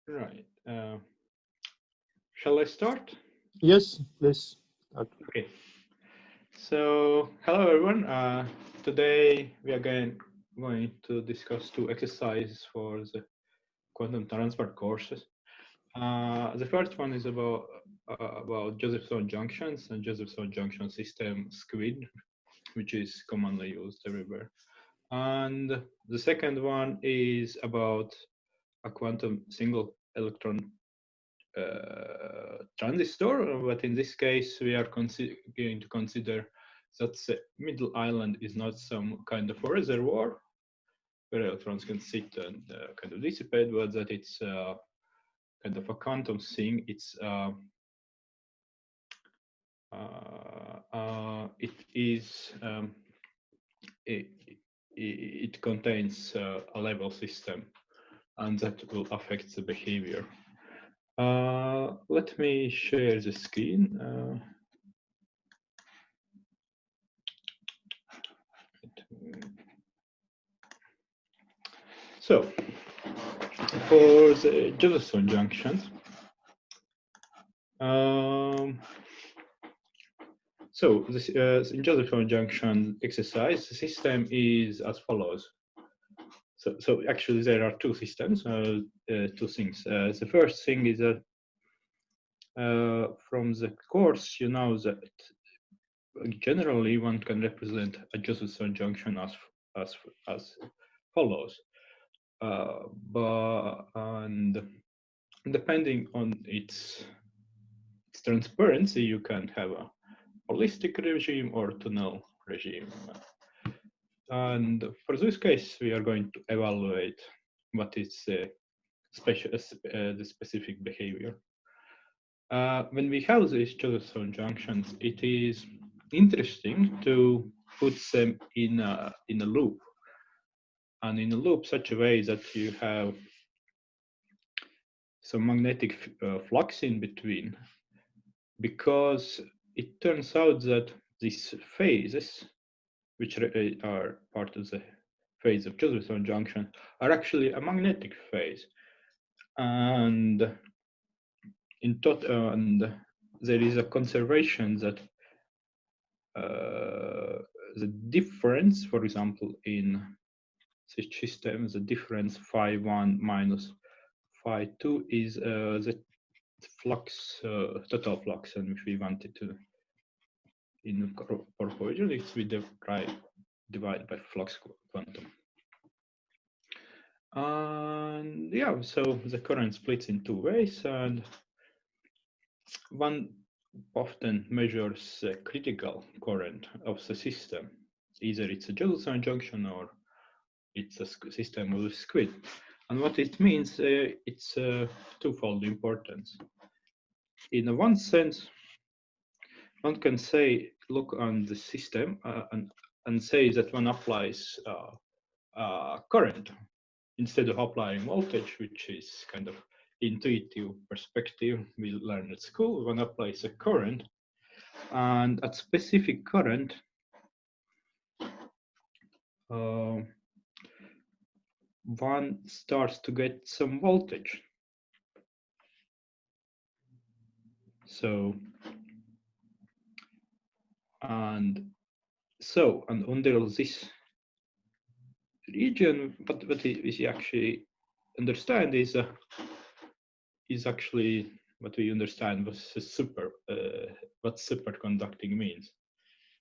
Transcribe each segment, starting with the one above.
Right. Shall I start? Yes, please. Okay. So, hello everyone. Today we are going to discuss two exercises for the quantum transport courses. The first one is about Josephson junctions and Josephson junction system SQUID, which is commonly used everywhere. And the second one is about a quantum single electron transistor, but in this case, we are going to consider that the middle island is not some kind of a reservoir where electrons can sit and kind of dissipate, but that it's kind of a quantum thing. It is it contains a level system, and that will affect the behavior. Let me share the screen. So, for the Josephson junctions, so this in Josephson junction exercise, the system is as follows. So actually, there are two systems, two things. The first thing is that from the course, you know that generally one can represent a Josephson junction as follows. And depending on its transparency, you can have a holistic regime or tunnel regime. And for this case, we are going to evaluate what is the specific behavior. When we have these Josephson junctions, it is interesting to put them in a loop, and in a loop such a way that you have some magnetic flux in between, because it turns out that these phases, which are part of the phase of Josephson junction, are actually a magnetic phase, and and there is a conservation that the difference, for example, in such systems, the difference phi1 minus phi2 is the flux, total flux, and if we wanted to in proportion, it's with the divide by flux quantum. And yeah, so the current splits in two ways, and one often measures the critical current of the system. Either it's a Josephson junction or it's a system with SQUID. And what it means, it's twofold importance. In one sense, one can say, look on the system and say that one applies current instead of applying voltage, which is kind of intuitive perspective we learn at school. One applies a current, and at specific current, one starts to get some voltage. So, and under this region, what we actually understand is actually what we understand was what superconducting means,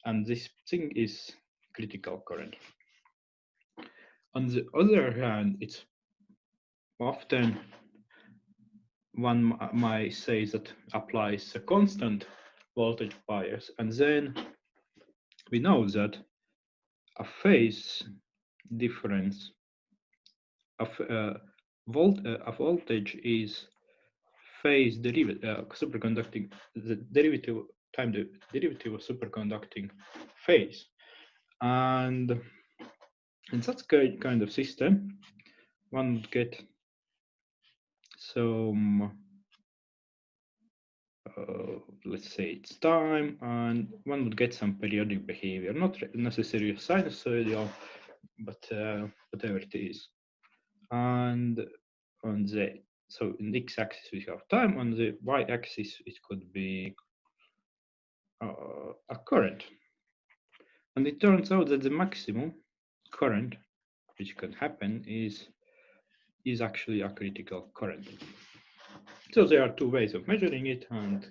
and this thing is critical current. On the other hand, it's often one might say that applies a constant voltage bias, and then we know that a phase difference of a voltage is phase derivative, superconducting, the derivative time derivative of superconducting phase, and in such kind of system, one would get some, let's say it's time, and one would get some periodic behavior, not necessarily sinusoidal, but whatever it is. And on the So in the x-axis we have time, on the y-axis it could be a current. And it turns out that the maximum current which can happen is actually a critical current. So there are two ways of measuring it, and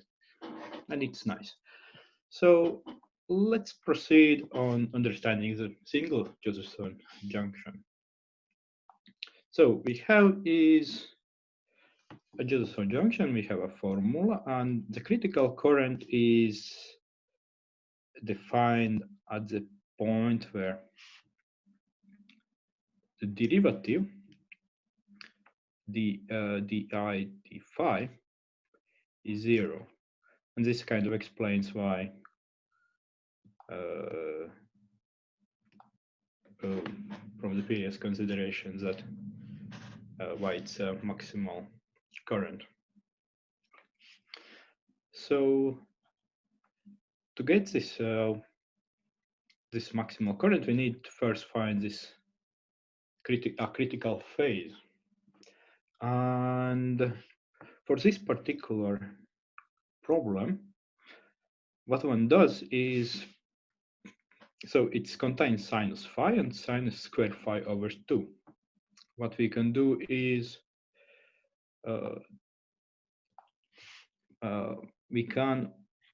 it's nice. So let's proceed on understanding the single Josephson junction. So we have is a Josephson junction, we have a formula, and the critical current is defined at the point where the derivative di d phi is 0, and this kind of explains why from the previous considerations that why it's a maximal current. So to get this this maximal current, we need to first find this critical phase, and for this particular problem, what one does is, so it contains sinus phi and sinus square phi over 2. What we can do is we can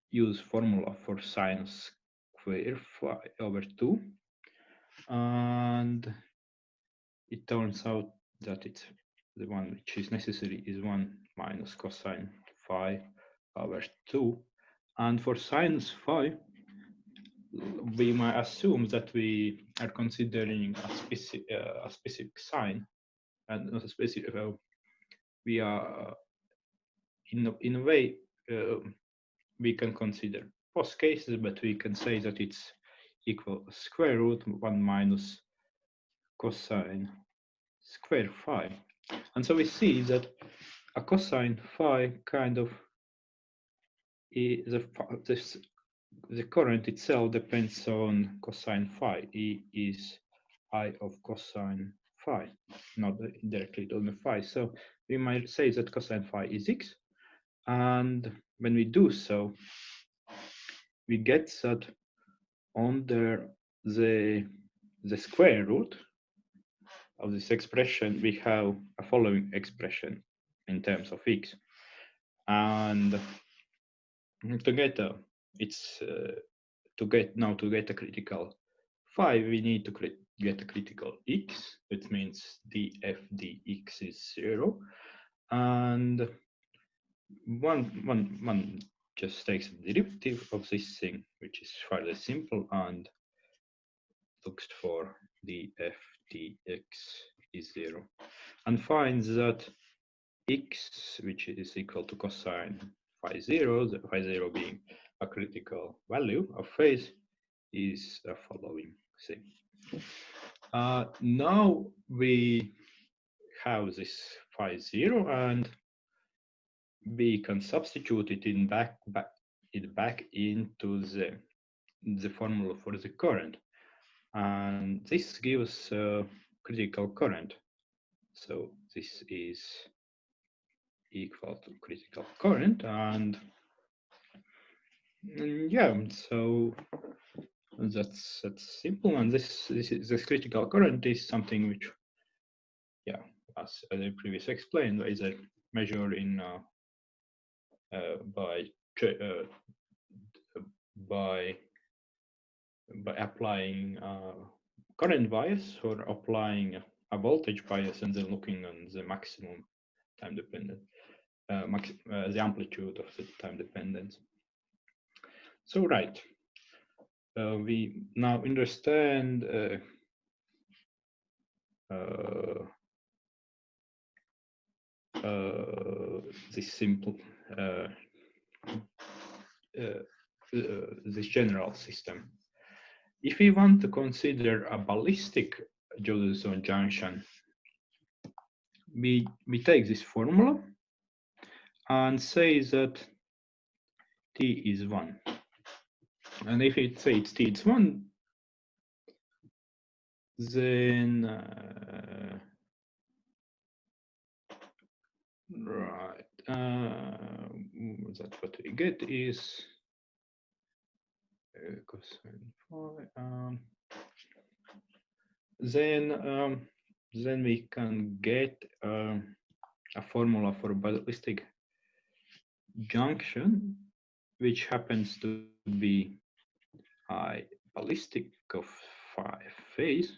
use formula for sinus square phi over 2, and it turns out that it's the one which is necessary is 1 minus cosine phi over 2. And for sinus phi, we might assume that we are considering a specific sign, and not a specific. We are in a way we can consider both cases, but we can say that it's equal square root 1 minus cosine square phi. And so we see that a cosine phi kind of the current itself depends on cosine phi. E is I of cosine phi, not directly on the phi. So we might say that cosine phi is x, and when we do so, we get that under the square root of this expression, we have a following expression in terms of x, and to get a to get a critical phi, we need to get a critical x, which means df dx is 0, and one just takes the derivative of this thing, which is fairly simple, and looks for df dx is 0, and finds that x, which is equal to cosine phi 0, the phi 0 being a critical value of phase, is the following thing. Now we have this phi 0, and we can substitute it back into the formula for the current, and this gives critical current. So this is equal to critical current, and yeah, so that's simple. And this critical current is something which, yeah, as I previously explained, is a measure in by applying current bias or applying a voltage bias, and then looking on the maximum time dependent, the amplitude of the time dependence. So right, we now understand this simple this general system. If we want to consider a ballistic Josephson junction, we take this formula and say that T is 1. And if it says T is 1, then Right. That's what we get is cosine phi. Then then we can get a formula for ballistic junction, which happens to be I ballistic of phi phase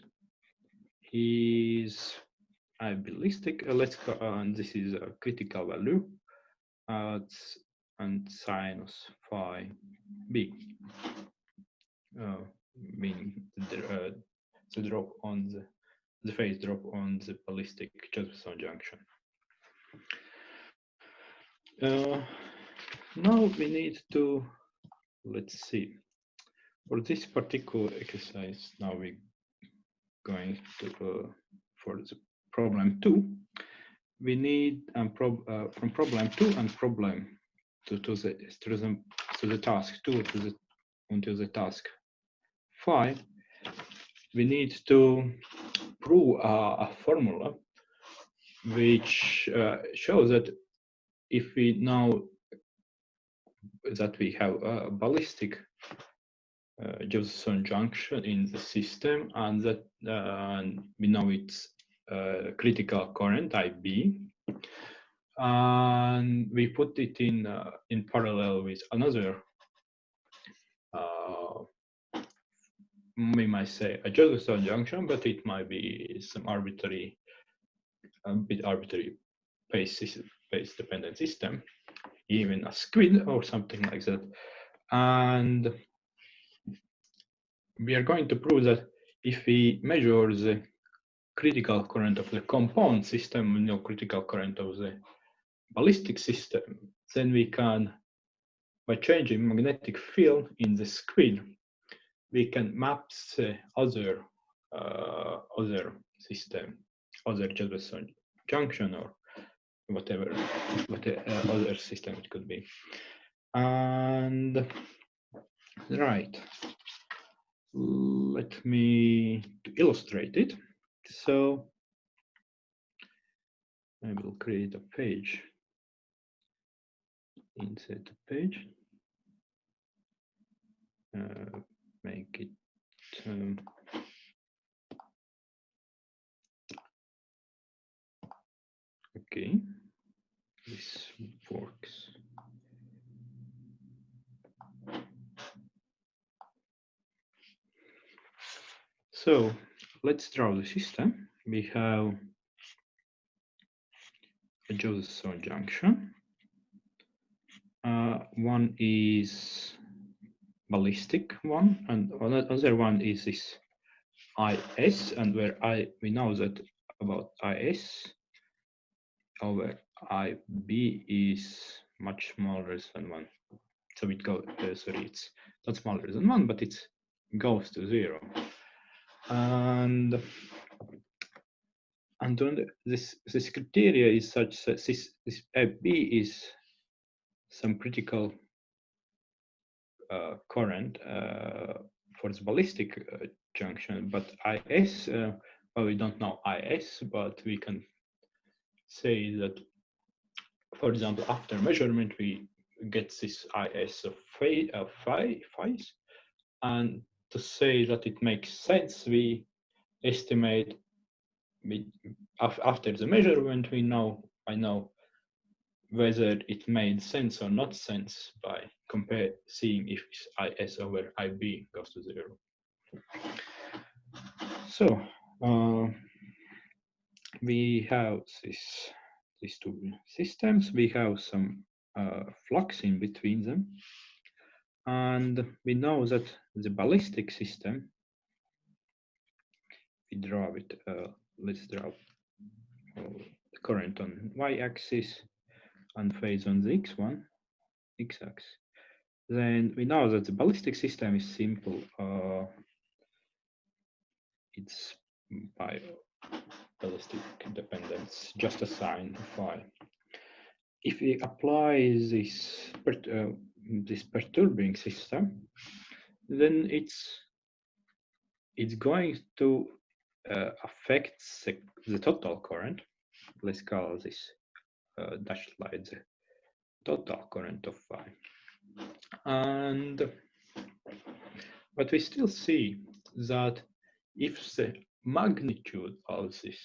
is I ballistic. Let's go. This is a critical value. And sinus phi b, meaning the drop on the phase drop on the ballistic Josephson junction. Now we need to, let's see, for this particular exercise, now we're going to, for the problem 2, we need from problem 2 and problem to the task 2 until the task 5, we need to prove a formula which shows that if we know that we have a ballistic Josephson junction in the system and that we know it's critical current IB, and we put it in parallel with another we might say a Josephson junction, but it might be some arbitrary phase dependent system, even a squid or something like that. And we are going to prove that if we measure the critical current of the compound system, no critical current of the ballistic system, then we can, by changing magnetic field in the squid, we can map the other system, other Josephson junction or whatever other system it could be. And right, let me illustrate it. So I will create a page inside the page, make it okay, this works. So let's draw the system. We have a Josephson junction. One is ballistic one, and another one is this IS, and where we know that about IS over IB is much smaller than 1. So it goes, sorry, it's not smaller than 1, but it goes to 0. And this criteria is such that this AB is some critical current for the ballistic junction, but IS, well, we don't know IS, but we can say that, for example, after measurement, we get this IS of phase, and to say that it makes sense, we estimate after the measurement, I know whether it made sense or not sense by seeing if IS over IB goes to 0. So we have these two systems. We have some flux in between them, and we know that the ballistic system. We draw it. Let's draw the current on y-axis and phase on the x-axis. Then we know that the ballistic system is simple. It's by ballistic dependence, just a sine phi. If we apply this perturbing system, then it's going to affect the total current. Let's call this dashed line the total current of phi. And but we still see that if the magnitude of this,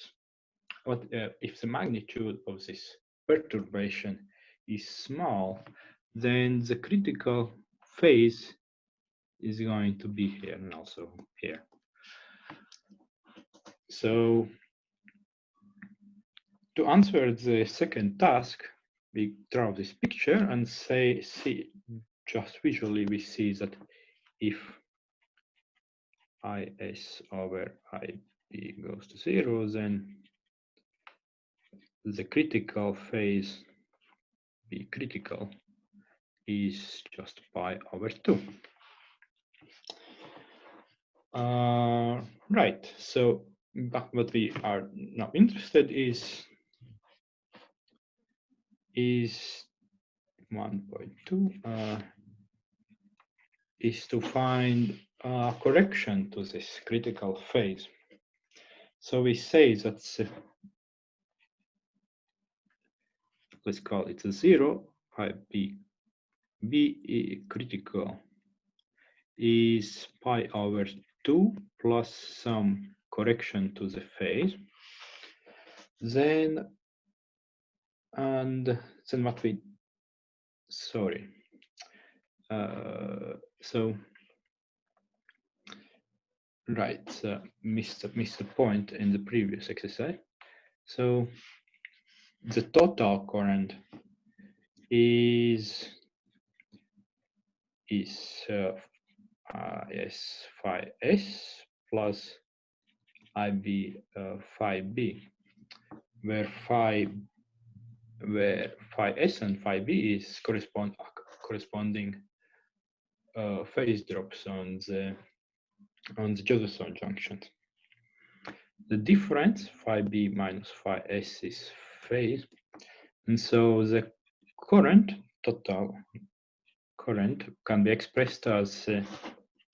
if the magnitude of this perturbation is small, then the critical phase is going to be here and also here. So to answer the second task, we draw this picture and see just visually we see that if IS over IB goes to 0, then the critical phase, B critical, is just pi over 2. Right, so what we are now interested is 1.2 is to find a correction to this critical phase. So we say that let's call it a 0, pi B critical is pi over 2 plus some correction to the phase. Then what we, sorry. So right, missed the point in the previous exercise. So the total current is yes, phi S plus IB phi B, where phi S and phi B is corresponding phase drops on the Josephson junctions. The difference phi B minus phi S is phase, and so the total current can be expressed as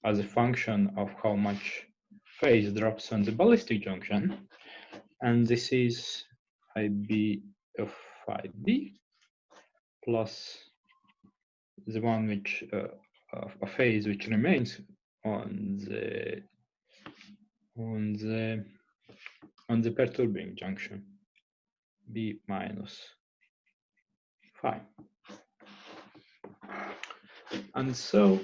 a function of how much phase drops on the ballistic junction, and this is IB of phi B plus the one which a phase which remains on the perturbing junction, B minus phi. And so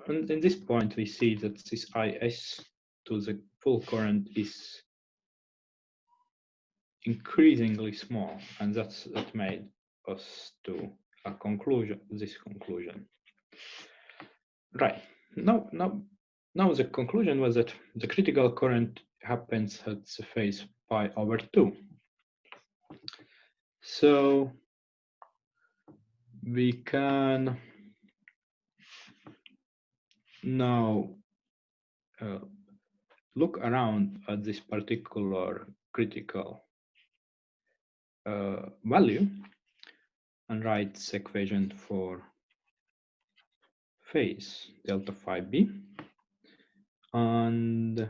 in this point we see that this IS to the full current is increasingly small, and that made us to this conclusion. Right, now the conclusion was that the critical current happens at the phase pi over 2. So we can now look around at this particular critical value and write this equation for phase delta phi B, and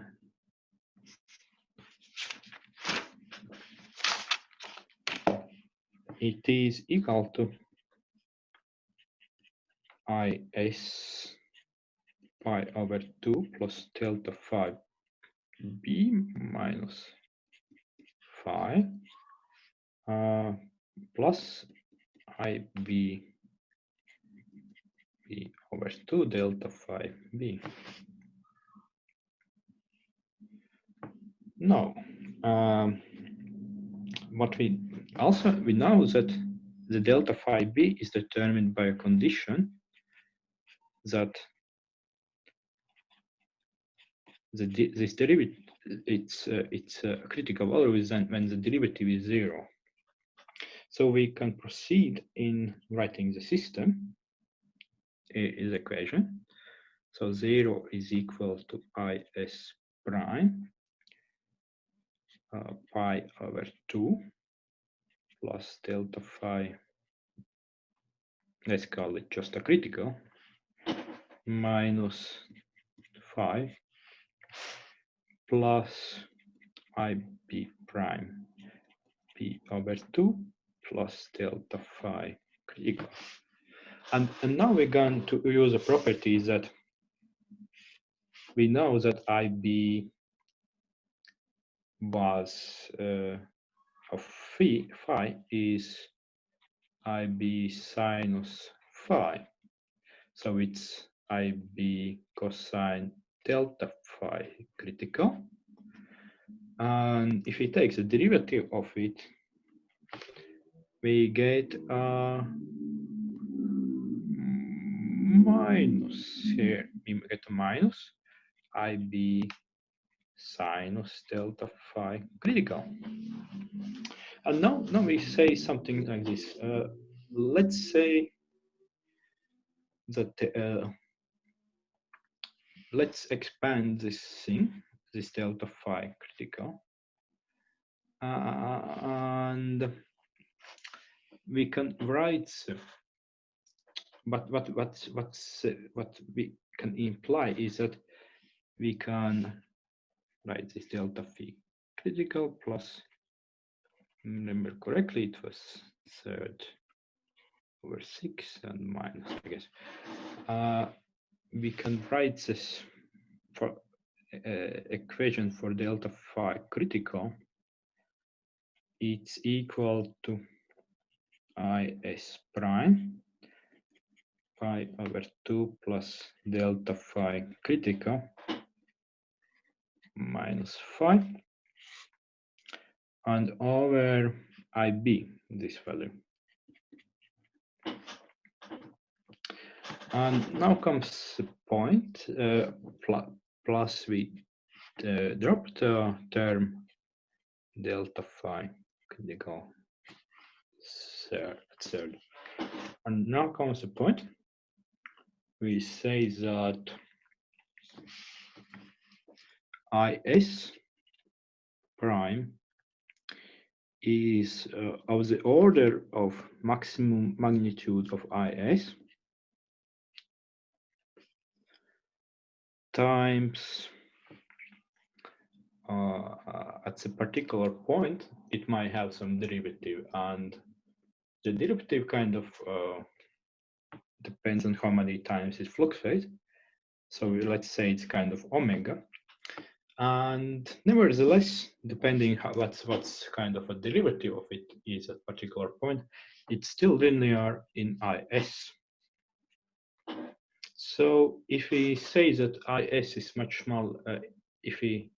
it is equal to IS pi over 2 plus delta phi B minus phi plus IB B over 2 delta phi B. Now, what we know that the delta phi B is determined by a condition that this derivative, it's a critical value is when the derivative is 0. So we can proceed in writing the system is equation. So 0 is equal to IS prime pi over 2 plus delta phi, let's call it just a critical, minus phi plus IB prime P over 2 plus delta phi critical. And now we're going to use a property that we know that IB was of phi is IB sinus phi. So it's IB cosine delta phi critical. And if we take the derivative of it, we get a minus here. We get a minus IB sinus delta phi critical. And now we say something like this. Let's say that let's expand this thing, this delta phi critical, and we can write. But what we can imply is that we can write this delta phi critical plus, remember correctly, it was third over 6 and minus, I guess. We can write this for equation for delta phi critical. It's equal to is prime pi over 2 plus delta phi critical minus phi, and over IB, this value. And now comes the point, plus we drop the term delta phi critical third. And now comes the point. We say that IS prime is of the order of maximum magnitude of IS times at a particular point, it might have some derivative, and the derivative kind of depends on how many times it fluctuates. So let's say it's kind of omega. And nevertheless, depending what's kind of a derivative of it is at particular point, it's still linear in IS. So if we say that IS is much smaller, if we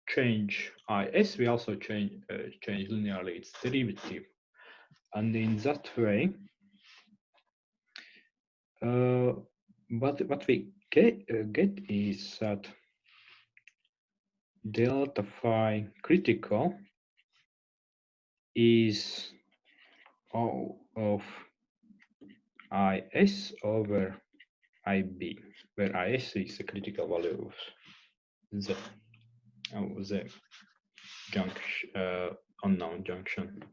change IS, we also change linearly its derivative. And in that way, what we get is that delta phi critical is O of IS over IB, where IS is the critical value of the junction, unknown junction.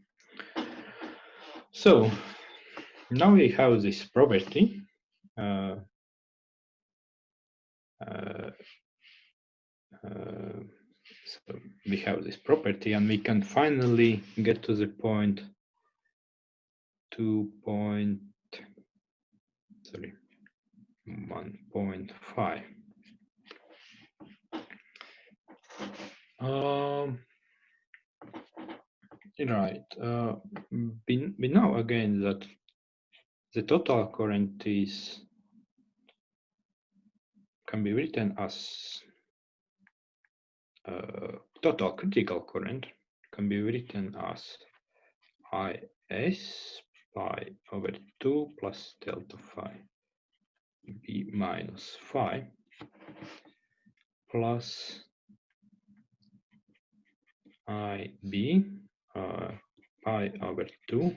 So now we have this property. So we have this property, and we can finally get to the point 1.5. Right. We know again that the total current can be written as total critical current can be written as IS pi over 2 plus delta phi B minus phi plus IB pi over 2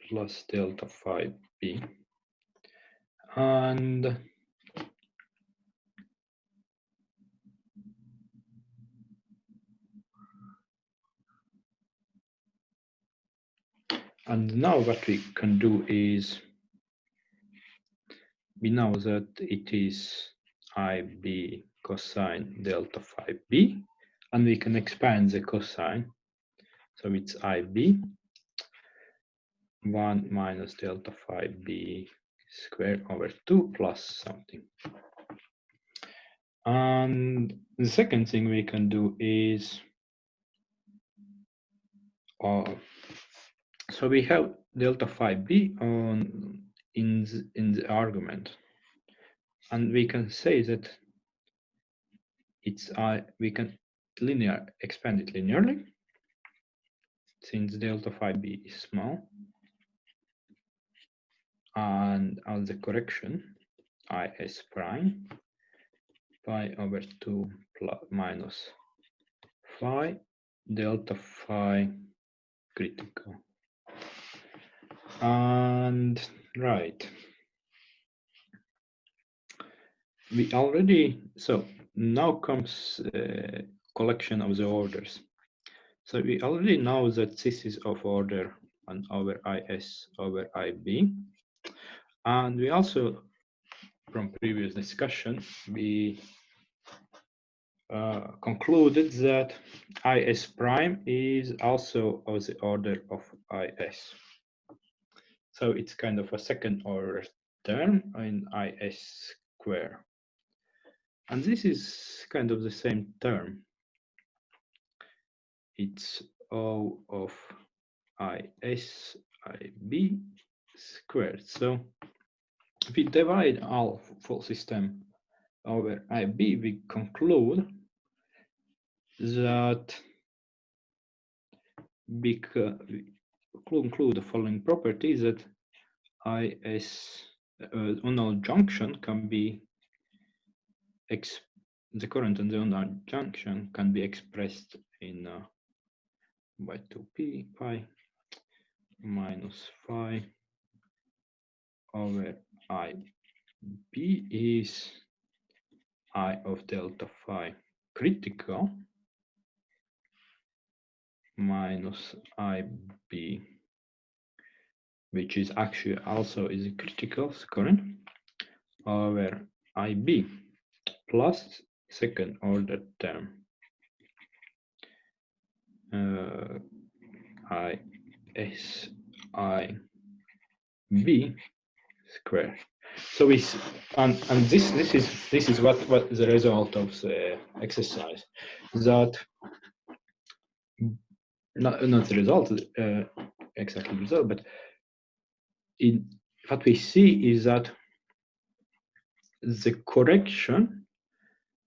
plus delta phi B. And now what we can do is, we know that it is IB cosine delta phi B, and we can expand the cosine. So it's IB 1 minus delta phi b squared over 2 plus something. And the second thing we can do is, so we have delta phi b in the argument, and we can say that we can expand it linearly, since delta phi b is small, and as the correction is prime pi over 2 plus minus phi delta phi critical. And right, we already, so now comes collection of the orders. So we already know that this is of order 1 over is over ib, and we also, from previous discussion, we concluded that is prime is also of the order of is. So it's kind of a second order term in is square. And this is kind of the same term. It's O of is ib squared. So if we divide our full system over ib, we conclude that we conclude the following property, that is unknown junction can be the current on the unknown junction can be expressed in by 2p pi minus phi over ib is I of delta phi critical minus ib, which is actually also is critical current, over ib plus second order term is ib square. So we and this is what the result of the exercise, that not the result exactly the result, but in what we see is that the correction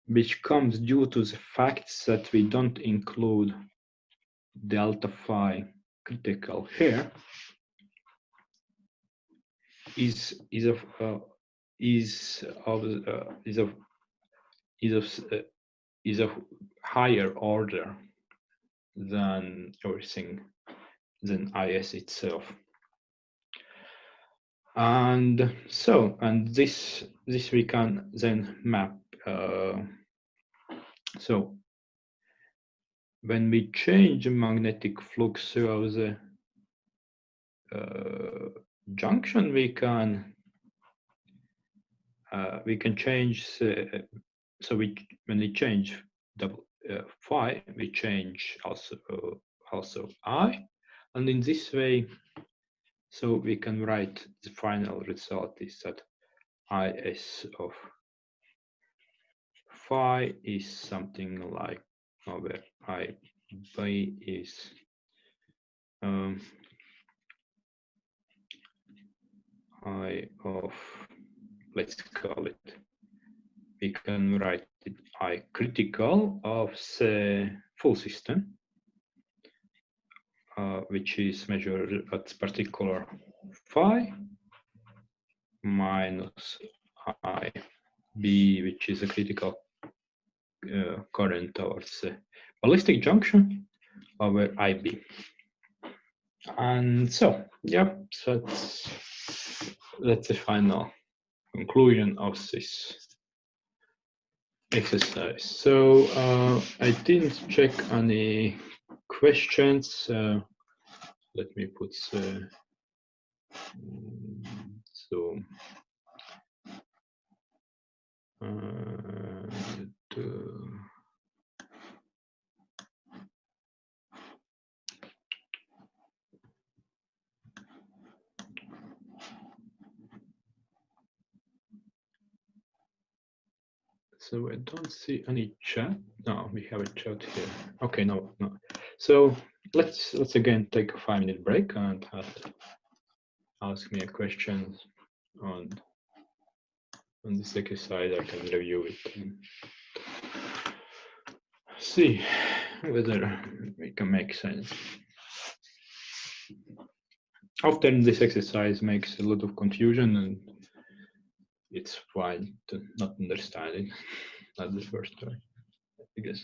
which comes due to the facts that we don't include delta phi critical here is of higher order than everything than is itself. And so, and this we can then map. So when we change the magnetic flux of the junction, we can change so when we change phi, we change also I, and in this way, so we can write the final result is that is of phi is something like over ib is I of, let's call it, we can write it I critical of the full system, which is measured at particular phi minus ib, which is a critical current towards the ballistic junction over ib. And so, yeah, so that's the final conclusion of this exercise. So I didn't check any questions. Let me put the so So I don't see any chat. No, we have a chat here. Okay, no. So let's again take a 5-minute break and ask me a question on this exercise. I can review it and see whether it can make sense. Often this exercise makes a lot of confusion, and it's fine to not understand it at the first try, I guess.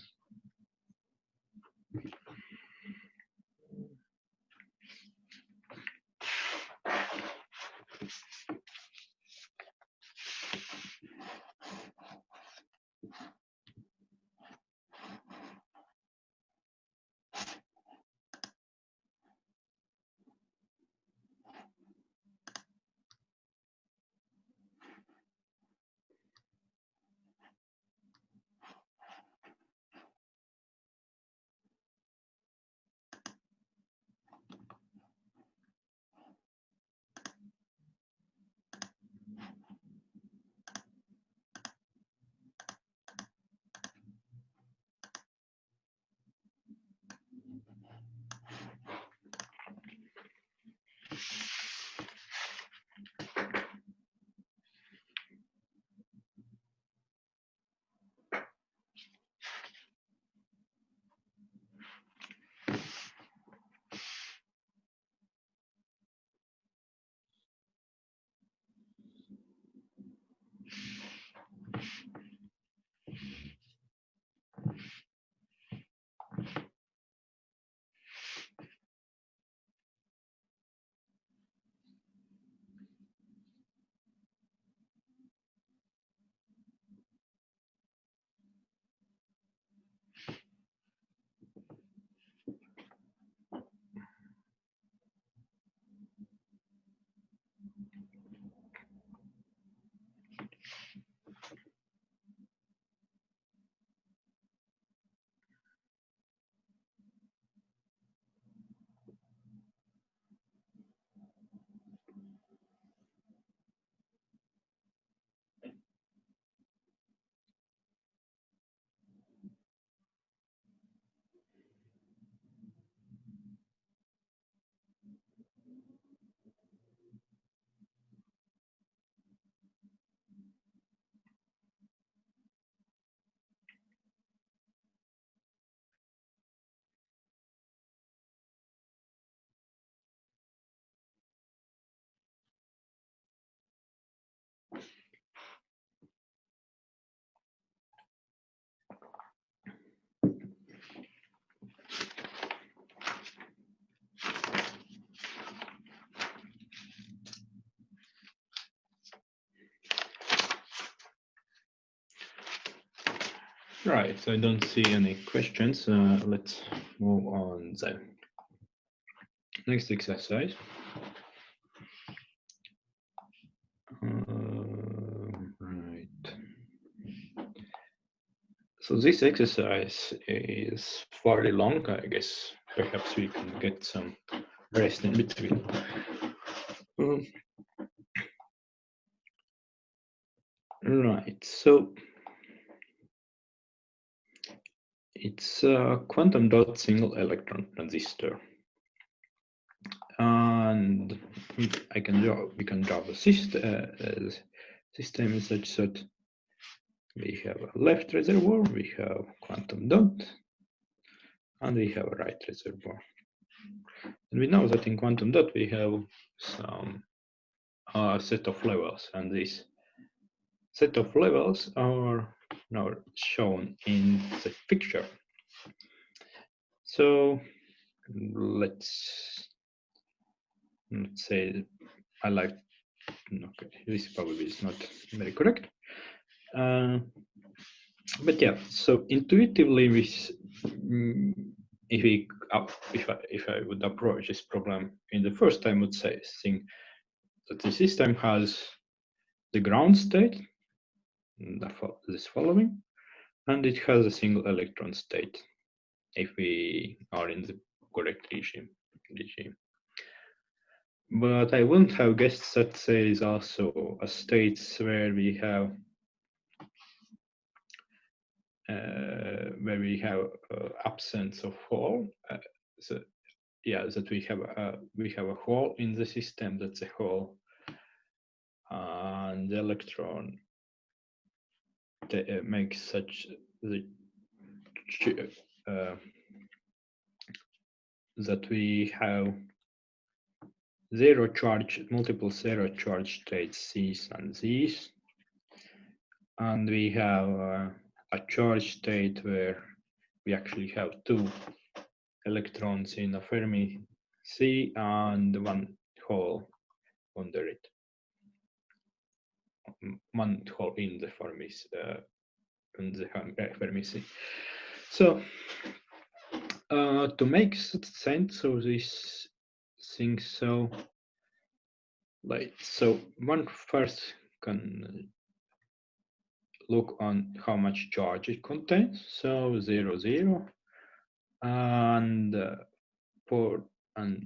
Right, so I don't see any questions. Let's move on then. Next exercise. Right. So this exercise is fairly long, I guess. Perhaps we can get some rest in between. Right, so it's a quantum dot single electron transistor. And we can draw the system such that we have a left reservoir, we have quantum dot, and we have a right reservoir. And we know that in quantum dot we have some set of levels, and this set of levels are now shown in the picture. So let's say I like, okay, this probably is not very correct. But yeah, so intuitively, if I would approach this problem in the first time, I would think that the system has the ground state, this following, and it has a single electron state if we are in the correct regime. But I wouldn't have guessed that there is also a state where we have where we have absence of hole. So yeah, that we have a hole in the system. That's a hole, and the electron makes such that we have zero charge, multiple zero charge states C's and Z's, and we have a charge state where we actually have two electrons in a Fermi C and one hole under it, one hole in the Fermi C. So to make sense of this thing, so one first can look on how much charge it contains. So 0, 0, and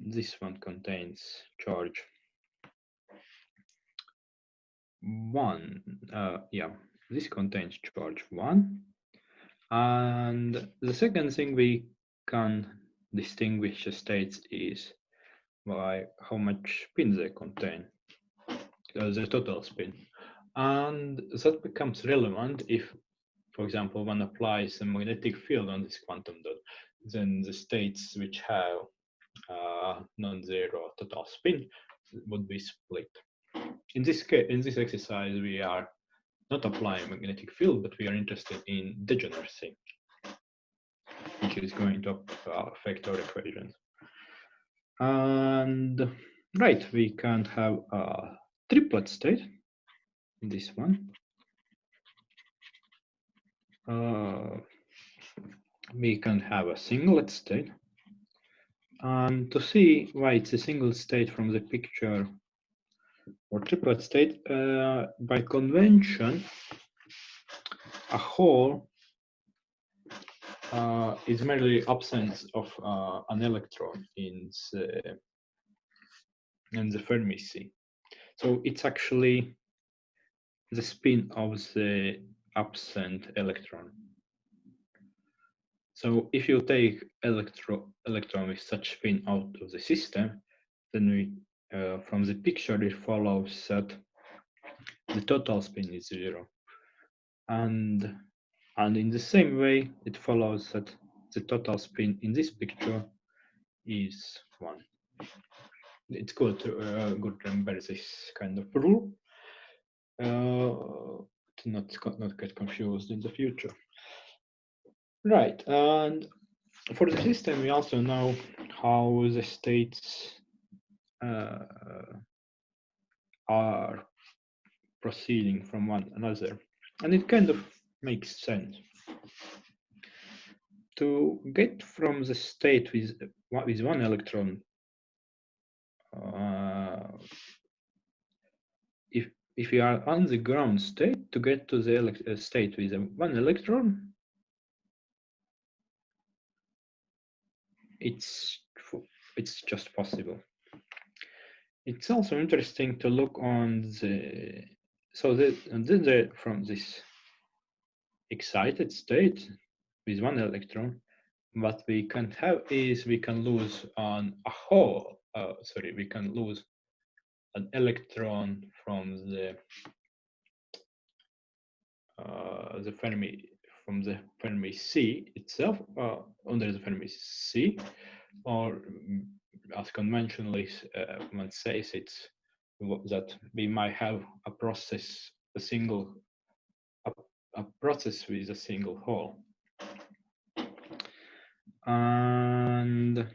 this one contains charge 1. Yeah, this contains charge 1. And the second thing we can distinguish the states is by how much spin they contain, the total spin. And that becomes relevant if, for example, one applies a magnetic field on this quantum dot, then the states which have non-zero total spin would be split. In this case, in this exercise, we are not applying magnetic field, but we are interested in degeneracy, which is going to affect our equations. And right, we can have a triplet state in this one. We can have a singlet state. And to see why it's a single state from the picture or triplet state, by convention, a hole is merely absence of an electron in the Fermi C. So it's actually the spin of the absent electron. So if you take electron with such spin out of the system, then we from the picture it follows that the total spin is 0, and in the same way it follows that the total spin in this picture is 1. It's good to remember this kind of rule to not get confused in the future. Right, and for the system we also know how the states are proceeding from one another, and it kind of makes sense. To get from the state with one electron, if you are on the ground state, to get to the state with one electron, it's just possible. It's also interesting to look on the from this excited state with one electron, what we can have is we can lose on a hole. We can lose an electron from the Fermi C itself, under the Fermi C, or as conventionally one says, it's that we might have a process, a process with a single hole. And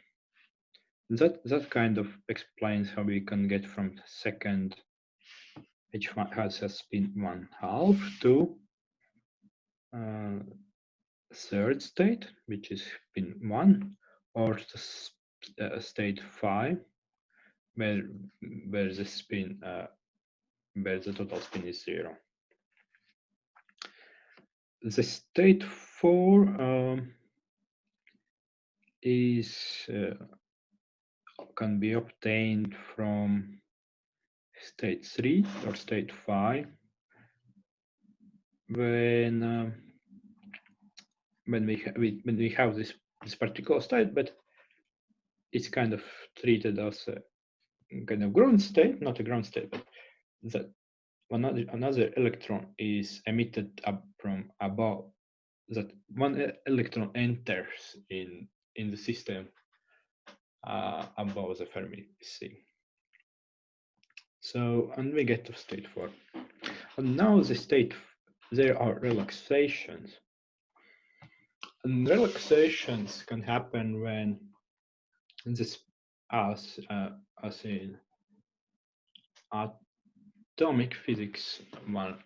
that kind of explains how we can get from second, which has a spin 1/2, to third state, which is spin 1, or to state 5, where the spin where the total spin is 0. The state 4 can be obtained from state 3 or state 5 when when we have this particular state, but it's kind of treated as a kind of ground state, not a ground state, but that another electron is emitted up from above. That one electron enters in the system above the Fermi sea. So, and we get to state 4. And now the state, there are relaxations. And relaxations can happen when this, as in atomic physics, one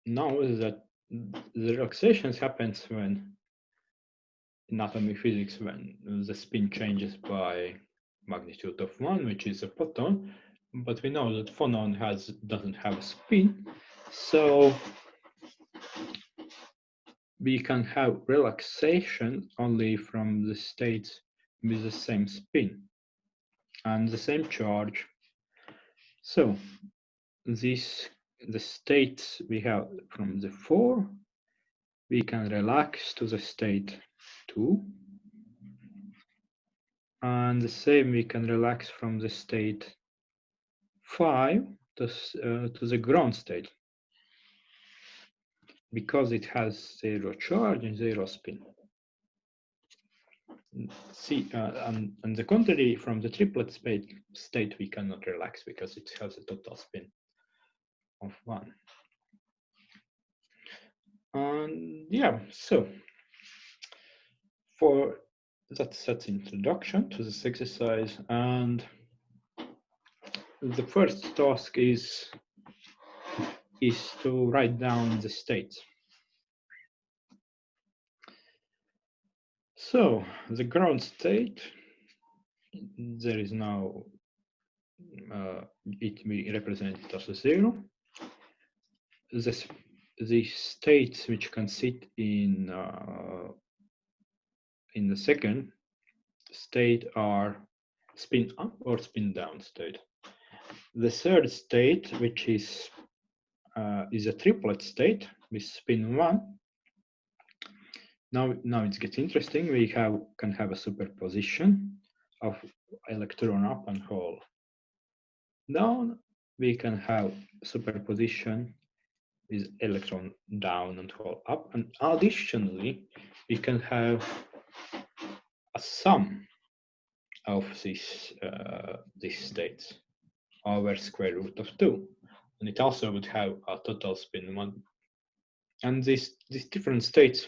knows that the relaxations happens when in atomic physics when the spin changes by magnitude of 1, which is a photon, but we know that photon doesn't have a spin, so we can have relaxation only from the states with the same spin and the same charge. So the states we have from the 4, we can relax to the state 2, and the same we can relax from the state 5 to the ground state, because it has 0 charge and 0 spin. See, on the contrary, from the triplet state, we cannot relax because it has a total spin of 1. And yeah, so that's introduction to this exercise, and the first task is to write down the states. So the ground state, there is now it we represent it as a 0. The states which can sit in the second state are spin up or spin down state. The third state, which is a triplet state with spin 1. Now it gets interesting. We can have a superposition of electron up and hole down. We can have superposition with electron down and hole up, and additionally we can have a sum of these states over square root of 2, and it also would have a total spin 1. And these different states,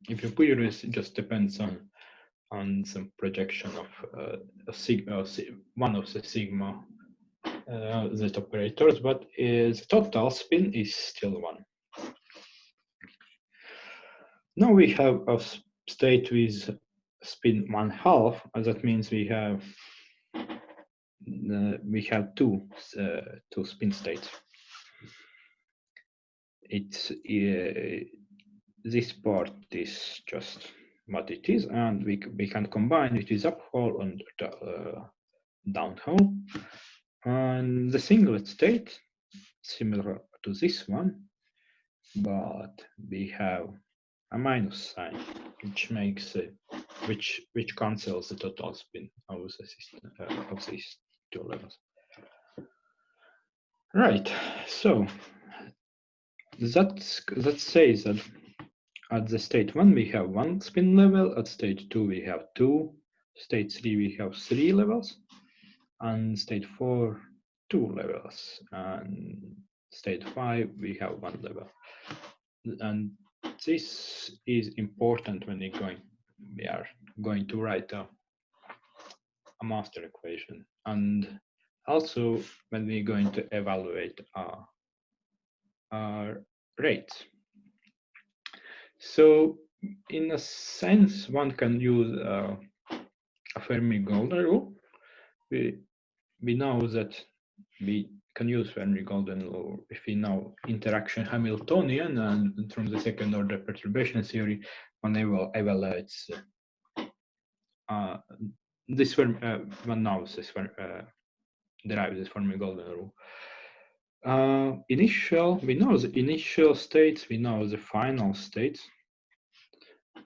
if you're curious, it just depends on some projection of a sigma, one of the sigma z operators, but the total spin is still 1. Now we have a state with spin 1/2, and that means we have two spin states. It's this part is just what it is, and we can combine it with up hole and down hole. And the singlet state, similar to this one, but we have a minus sign, which makes which cancels the total spin of the system of these two levels. Right. So that says that at the state 1 we have 1 spin level. At state 2 we have 2. State 3 we have 3 levels, and state 4 2 levels, and state 5 we have 1 level. And this is important when we are going to write a master equation, and also when we're going to evaluate our rates. So in a sense, one can use a Fermi-Golden rule. We know that we can use Fermi-Golden rule if we know interaction Hamiltonian, and from the second order perturbation theory, one evaluates this one knows this derives this Fermi-Golden rule. We know the initial states, we know the final states.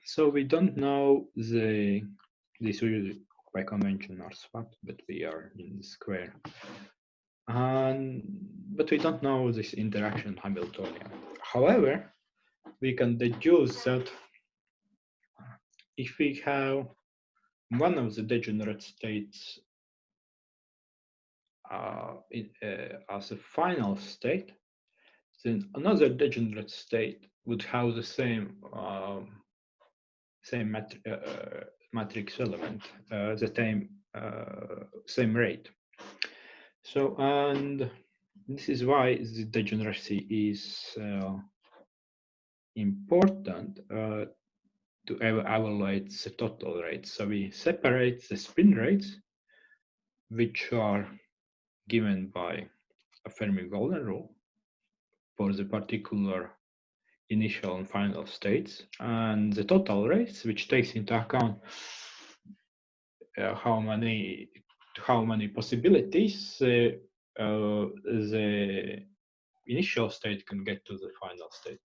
So we don't know this usually by convention are swapped, but we are in the square. But we don't know this interaction Hamiltonian. However, we can deduce that if we have one of the degenerate states as a final state, then another degenerate state would have the same matrix element, the same rate. So, and this is why the degeneracy is important to evaluate the total rates. So we separate the spin rates, which are given by a Fermi-Golden rule for the particular initial and final states, and the total rates, which takes into account how many possibilities the initial state can get to the final state.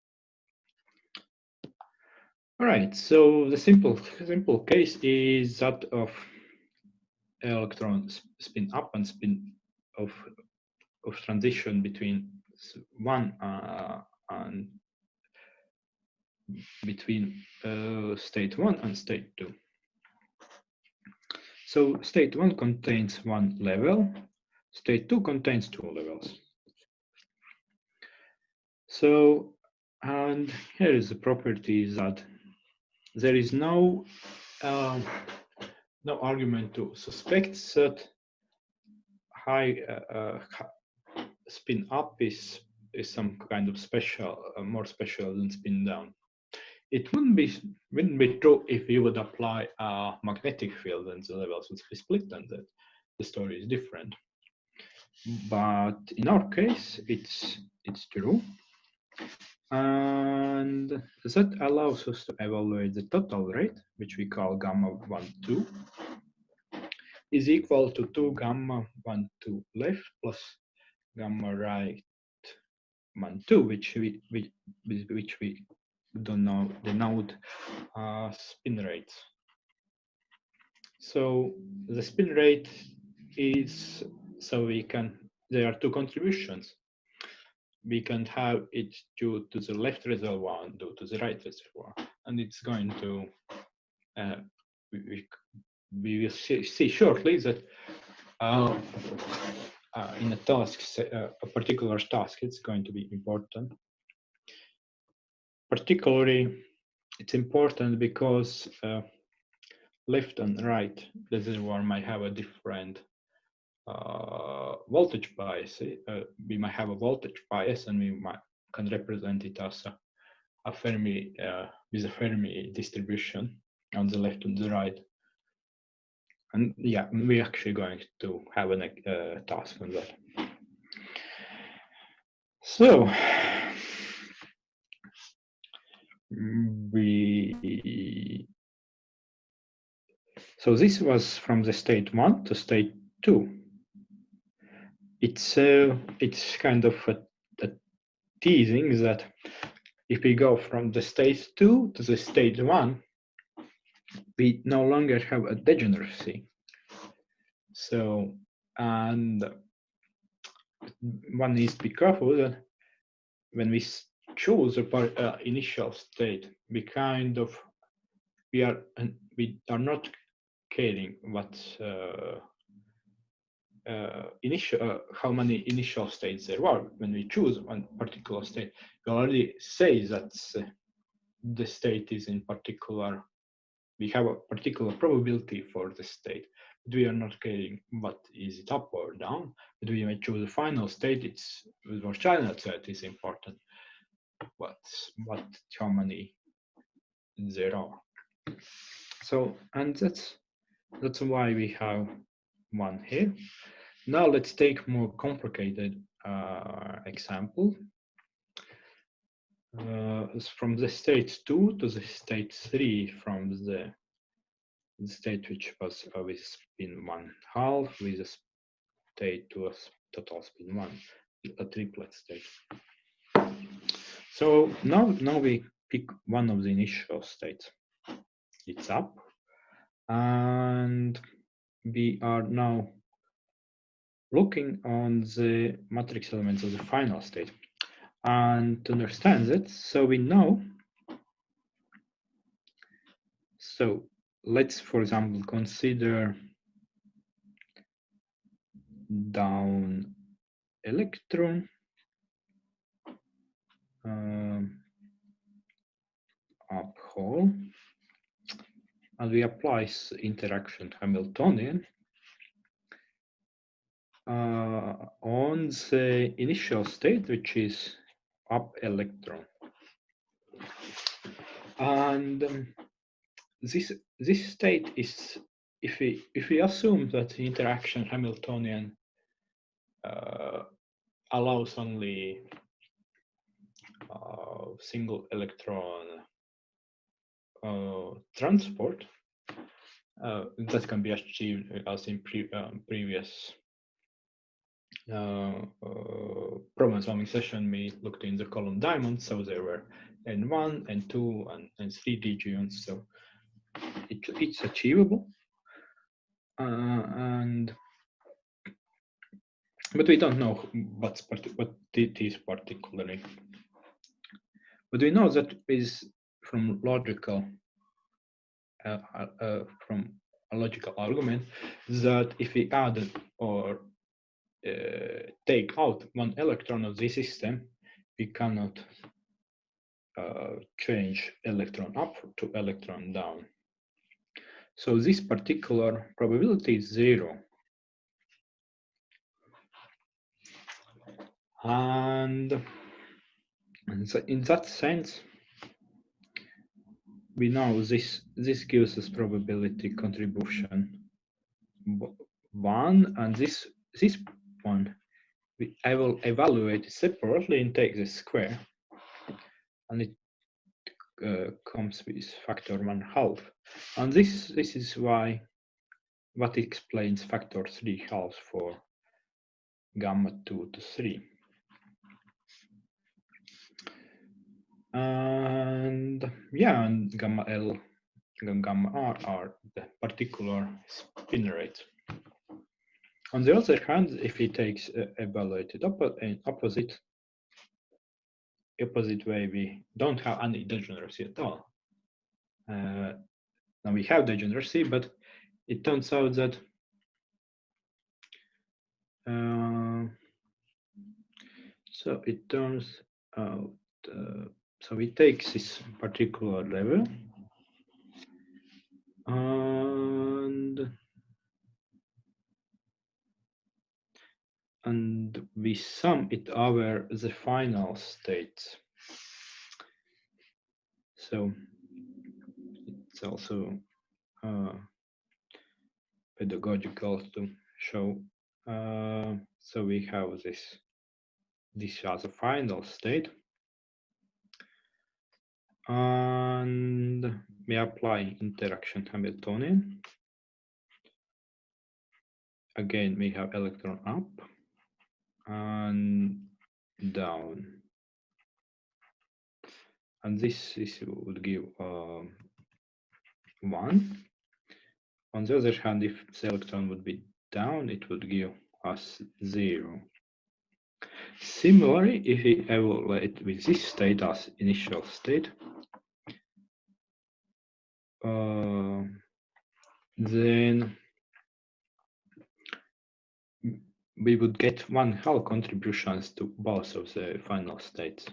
All right, so the simple case is that of electron spin up and spin of transition between one and between state 1 and state 2. So state 1 contains one level, state 2 contains two levels. So, and here is the property that there is no argument to suspect that high spin up is some kind of special, more special than spin down. It wouldn't be true if you would apply a magnetic field and the levels would be split, and that the story is different. But in our case, it's true, and that allows us to evaluate the total rate, which we call gamma 1 2, is equal to 2 gamma 1 2 left plus gamma right 1 2, which we don't denote spin rates. So the spin rate is, so there are two contributions. We can have it due to the left reservoir and due to the right reservoir, and it's going to we will see shortly that in a task, a particular task, it's going to be important. Particularly, it's important because left and right reservoir might have a different voltage bias. We might have a voltage bias, and we can represent it as a Fermi with a Fermi distribution on the left and the right. And yeah, we're actually going to have a task on that. So so this was from the state 1 to state 2. It's kind of a teasing that if we go from the state 2 to the state 1, we no longer have a degeneracy. So, and one needs to be careful that when we choose a initial state, we are not caring what how many initial states there are. When we choose one particular state, we already say that the state is in particular, we have a particular probability for the state, but we are not caring what is it up or down. But we may choose the final state. It's what China said is important. How many there are. So, and that's why we have one here. Now let's take more complicated example. From the state 2 to the state 3, from the state which was with spin 1/2 with a state to a total spin 1. a triplet state. So now we pick one of the initial states. It's up, and we are now looking on the matrix elements of the final state. And to understand that, so we know. So let's, for example, consider down electron, up hole, and we apply interaction Hamiltonian on the initial state, which is up electron. And this state is, if we assume that the interaction Hamiltonian allows only single electron transport, that can be achieved as in previous problem solving session. We looked in the column diamond, so there were N1, N2, and 3 regions, so it's achievable. But we don't know what it is particularly. But we know that is from logical from a logical argument that if we add or take out one electron of this system, we cannot change electron up to electron down. So this particular probability is 0. And so in that sense, we know this gives us probability contribution 1, and this one I will evaluate it separately and take the square, and it comes with factor 1/2, and this is why what explains factor 3/2 for gamma 2 to 3. And yeah, and gamma L and gamma R are the particular spin rates. On the other hand, if it takes evaluated opposite way, we don't have any degeneracy at all. Now we have degeneracy, but it turns out that so it turns out so we take this particular level and we sum it over the final states. So it's also pedagogical to show. So we have this as a final state, and we apply interaction Hamiltonian. Again, we have electron up and down, and this would give 1. On the other hand, if the electron would be down, it would give us 0. Similarly, if we evaluate with this state as initial state, then we would get 1/2 contributions to both of the final states,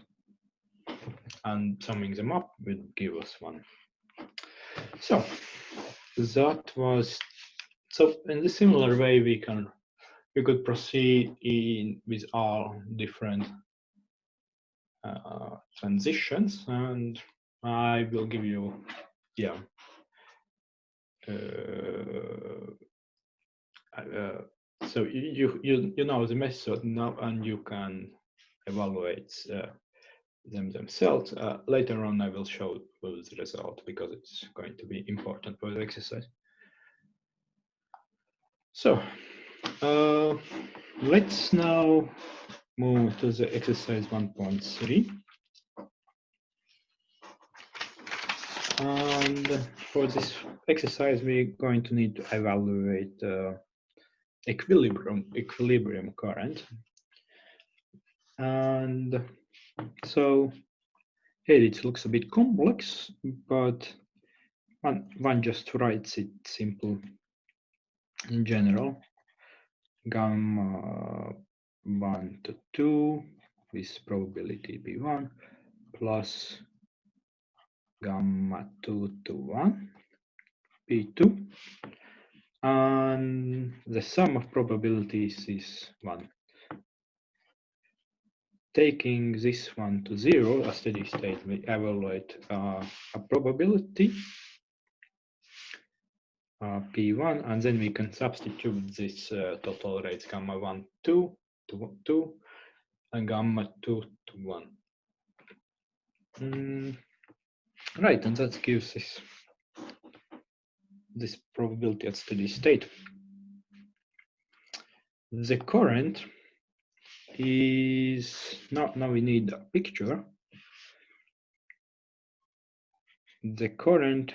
and summing them up would give us 1. So that was, so in a similar way we could proceed with all different transitions, and I will give you so you know the method now, and you can evaluate them themselves. Later on I will show the result because it's going to be important for the exercise. So let's now move to the exercise 1.3. And for this exercise, we're going to need to evaluate equilibrium current. And so here it looks a bit complex, but one just writes it simple in general. Gamma 1 to 2 with probability B1 plus gamma 2 to 1 P2, and the sum of probabilities is 1. Taking this one to 0, a steady state, we evaluate a probability P1, and then we can substitute this total rates gamma 1, 2 to 2 and gamma 2 to 1. Right, and that gives this probability at steady state. The current is now we need a picture. The current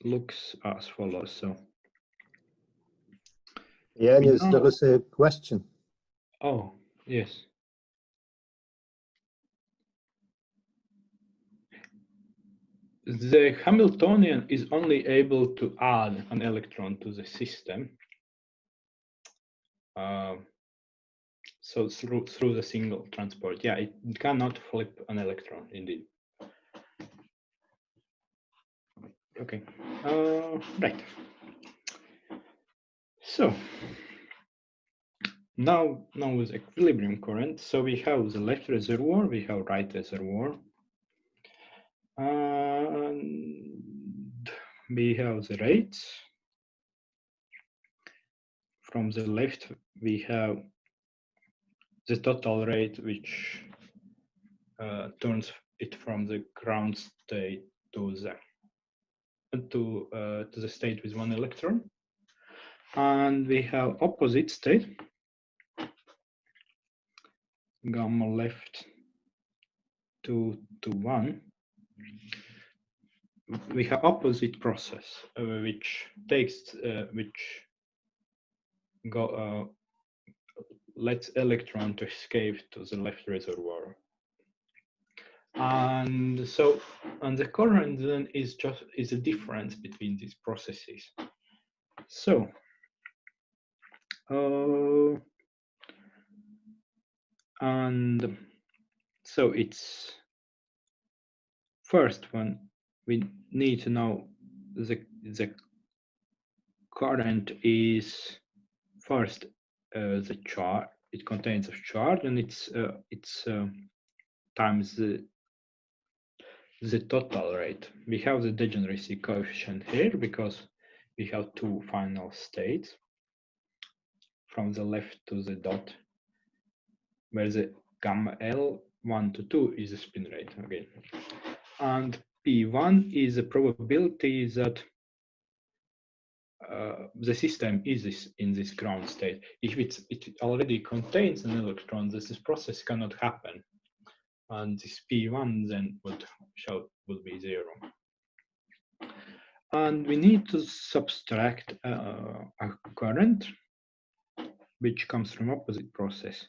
looks as follows. So yeah, there is a question. Oh, yes. The Hamiltonian is only able to add an electron to the system. So through the single transport. Yeah, it cannot flip an electron, indeed. Okay, right. So now with equilibrium current, so we have the left reservoir, we have right reservoir, and we have the rates. From the left, we have the total rate, which turns it from the ground state to the state with one electron, and we have opposite state, gamma left 2 to 1. We have opposite process, which lets electron to escape to the left reservoir. And the current then is a difference between these processes. So and so it's first one, we need to know the current is first the charge. It contains a charge, and it's times the total rate. We have the degeneracy coefficient here because we have two final states from the left to the dot, where the gamma L 1 to 2 is the spin rate again, and P1 is the probability that the system is in this ground state. If it already contains an electron, this process cannot happen, and this P1 then would be 0. And we need to subtract a current which comes from opposite process.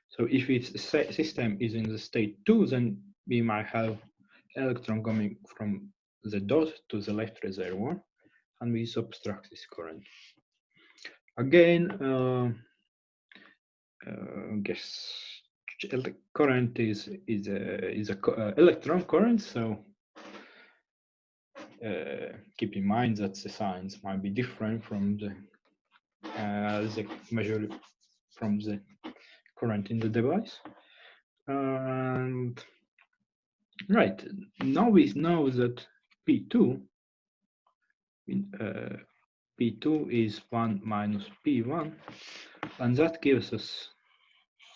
So if its system is in the state 2, then we might have electron coming from the dot to the left reservoir, and we subtract this current. Again, guess current is a electron current, so keep in mind that the signs might be different from the measure from the current in the device. And right, now we know that P2 is 1 minus P1, and that gives us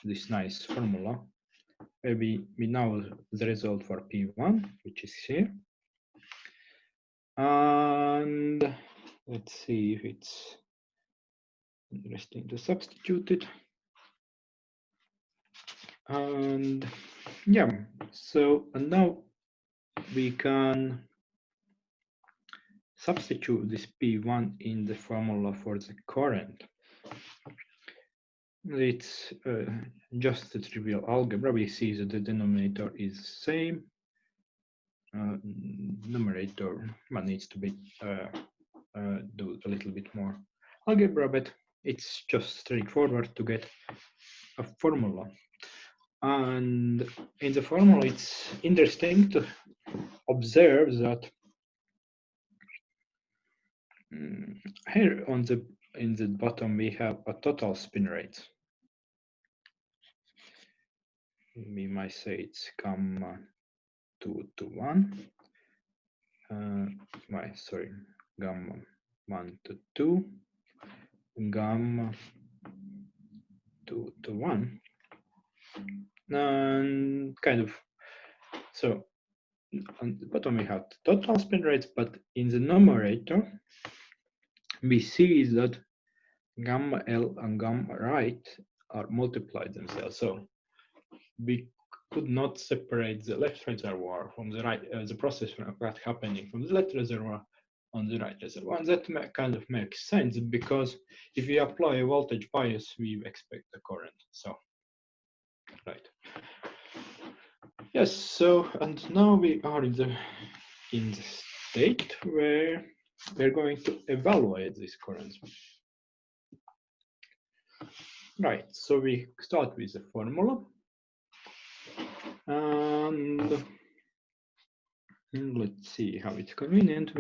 this nice formula where we know the result for P1, which is here. And let's see if it's interesting to substitute it. And yeah, so and now we can substitute this P1 in the formula for the current. It's just a trivial algebra. We see that the denominator is same. Numerator needs to be do a little bit more algebra, but it's just straightforward to get a formula. And in the formula, it's interesting to observe that here in the bottom we have a total spin rate. We might say it's gamma 2 to 1. Sorry, gamma 1 to 2, gamma 2 to 1, and kind of so on the bottom we have total spin rates, but in the numerator we see that gamma L and gamma right are multiplied themselves. So we could not separate the left reservoir from the right, the process that's happening from the left reservoir on the right reservoir. And that kind of makes sense because if we apply a voltage bias, we expect the current. So, right. Yes, so, and now we are in the state where we're going to evaluate this current. Right, so we start with the formula. And let's see how it's convenient.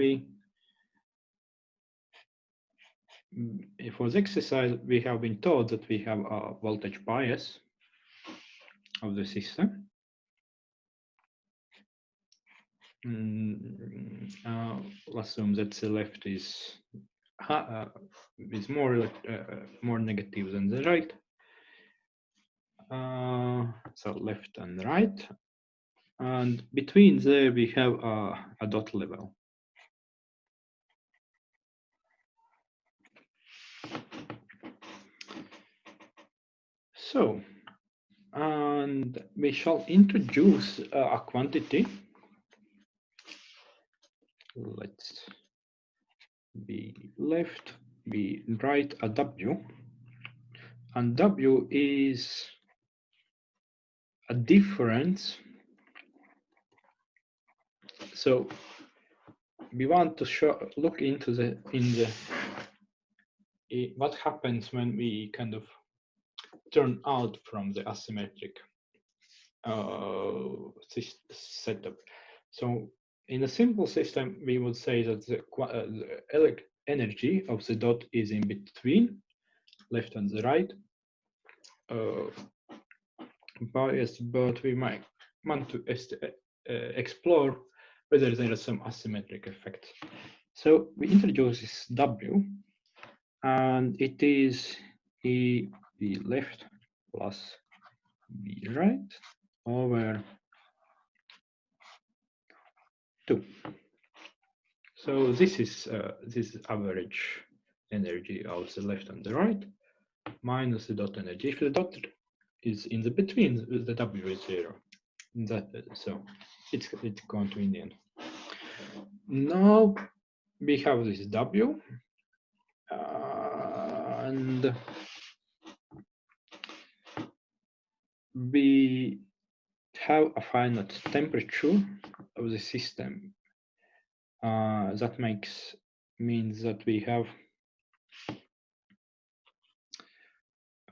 For the exercise, we have been told that we have a voltage bias of the system. Let's assume that the left is more negative than the right. So left and right, and between there we have a dot level. So, and we shall introduce a quantity. Let's be left, be right, a W, and W is a difference. So we want to look into what happens when we kind of turn out from the asymmetric setup. So in a simple system, we would say that the energy of the dot is in between left and the right bias, but we might want to explore whether there is some asymmetric effect. So we introduce this W, and it is E B left plus B right over 2. So this is average energy of the left and the right minus the dot energy. If the dot is in the between, the W is 0. So it's convenient. Now we have this W, and we have a finite temperature of the system. That means that we have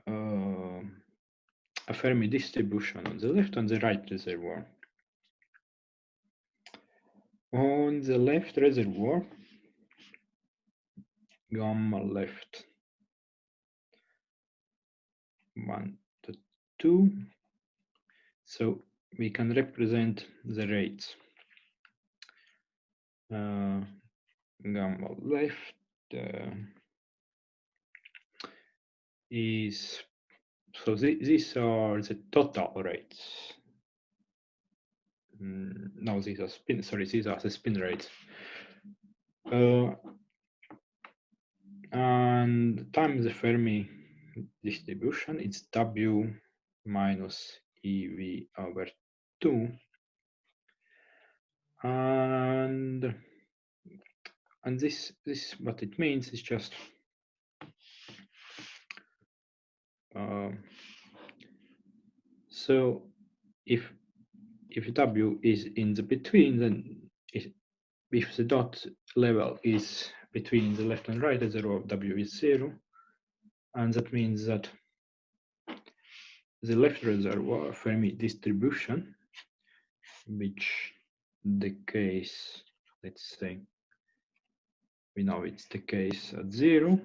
a Fermi distribution on the left and the right reservoir. On the left reservoir, gamma left 1 to 2. So we can represent the rates. Gamma left is, so these are the total rates. No, these are these are the spin rates. And times the Fermi distribution, it's W minus EV over 2. And this what it means is just so if W is in the between, then if the dot level is between the left and right, the rho of W is 0, and that means that the left reservoir Fermi distribution, which the case, let's say, we know it's the case at 0.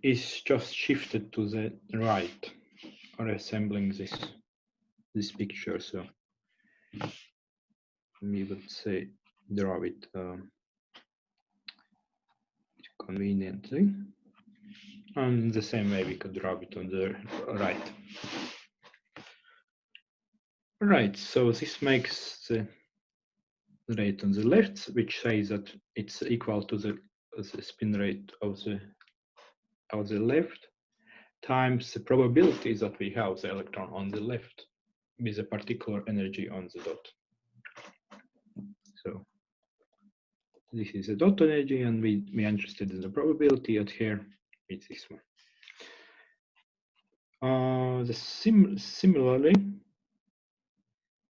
Is just shifted to the right, resembling this picture. So we would say draw it conveniently, and the same way we could draw it on the right. Right, so this makes the rate on the left, which says that it's equal to the spin rate of the left times the probability that we have the electron on the left with a particular energy on the dot. So this is the dot energy, and we are interested in the probability, and here it's this one. Similarly,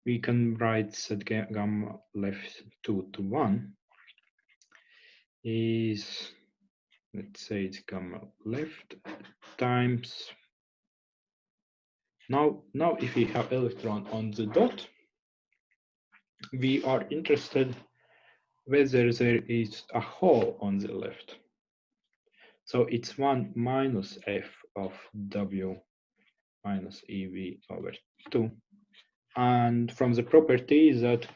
we can write that gamma left 2 to 1 is, let's say it's gamma left times, now if we have electron on the dot, we are interested whether there is a hole on the left. So it's 1 minus f of W minus EV over 2. And from the property that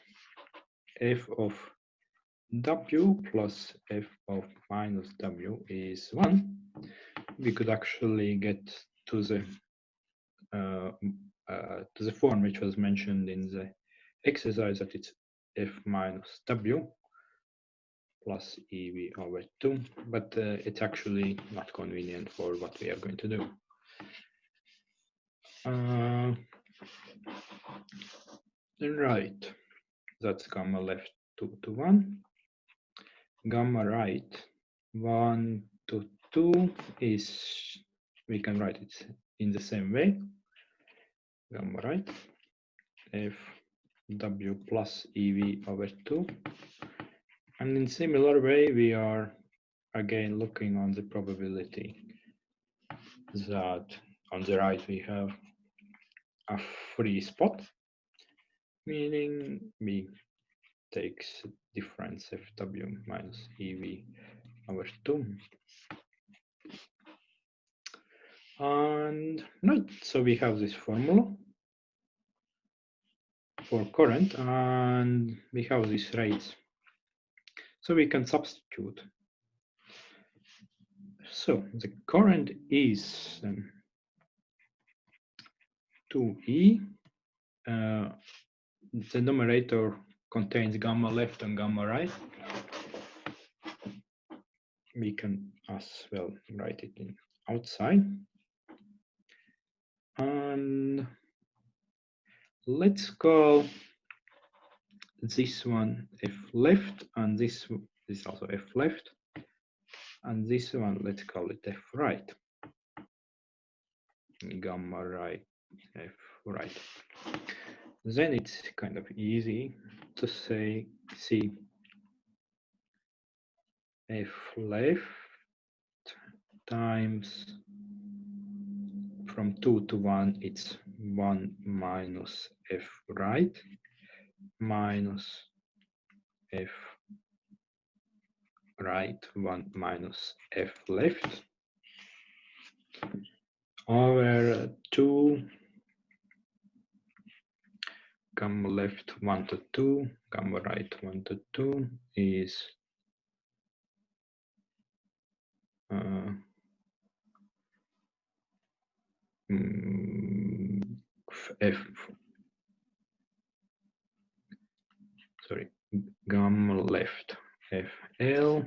f of W plus f of minus W is 1, we could actually get to the form which was mentioned in the exercise, that it's f minus W plus EV over 2, but it's actually not convenient for what we are going to do. Right, that's gamma left 2 to 1. Gamma right 1 to 2 is, we can write it in the same way. Gamma right f W plus EV over 2. And in similar way, we are again looking on the probability that on the right we have a free spot, meaning we take difference FW minus EV over 2. And right, so we have this formula for current, and we have these rates. So we can substitute. So the current is 2E. The numerator contains gamma left and gamma right. We can as well write it in outside. And let's call this one F left, and this is also F left. And this one, let's call it F right. Gamma right, F right. Then it's kind of easy to say, see F left times, from 2 to 1, it's 1 minus F right minus F right 1 minus F left over 2 gamma left 1 to 2, gamma right 1 to 2 is gamma left FL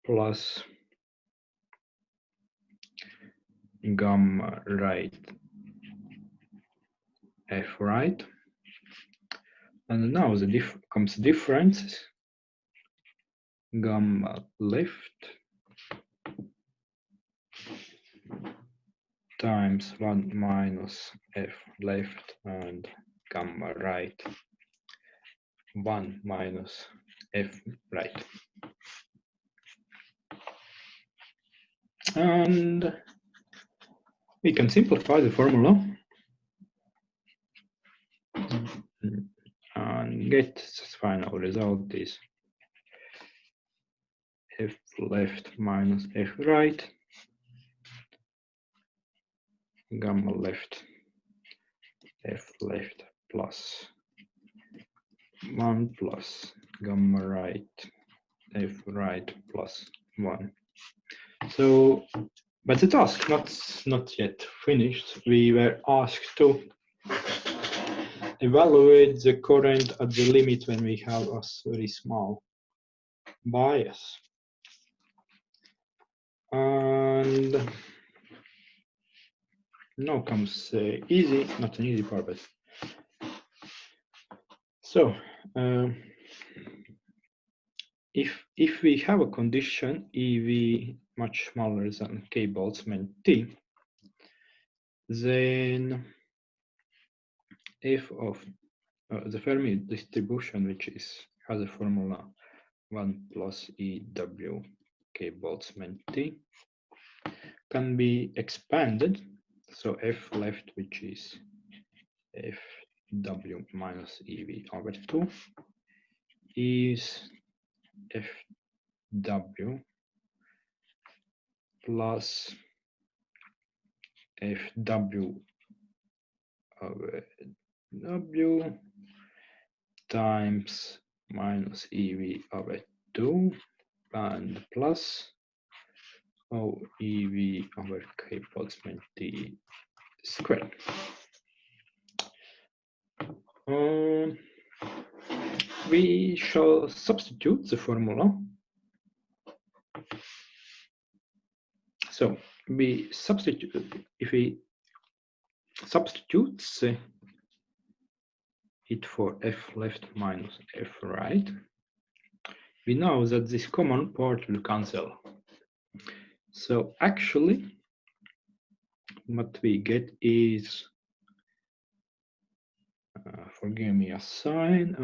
plus gamma right F right. And now the comes difference gamma left times 1 minus F left and gamma right 1 minus F right. And we can simplify the formula and get the final result is F left minus F right, gamma left F left plus 1 plus gamma right F right plus 1. So, but the task not yet finished. We were asked to evaluate the current at the limit when we have a very small bias. And now comes easy, not an easy part, but so if we have a condition EV much smaller than K Boltzmann T, then f of the Fermi distribution, which has a formula 1 plus EW K Boltzmann T, can be expanded. So F left, which is FW minus EV over 2, is FW plus FW over W times minus EV over 2 and plus OEV over K Boltzmann T squared. We shall substitute the formula. So we substitute, if we substitute it for F left minus F right, we know that this common part will cancel. So actually, what we get is, forgive me a sign,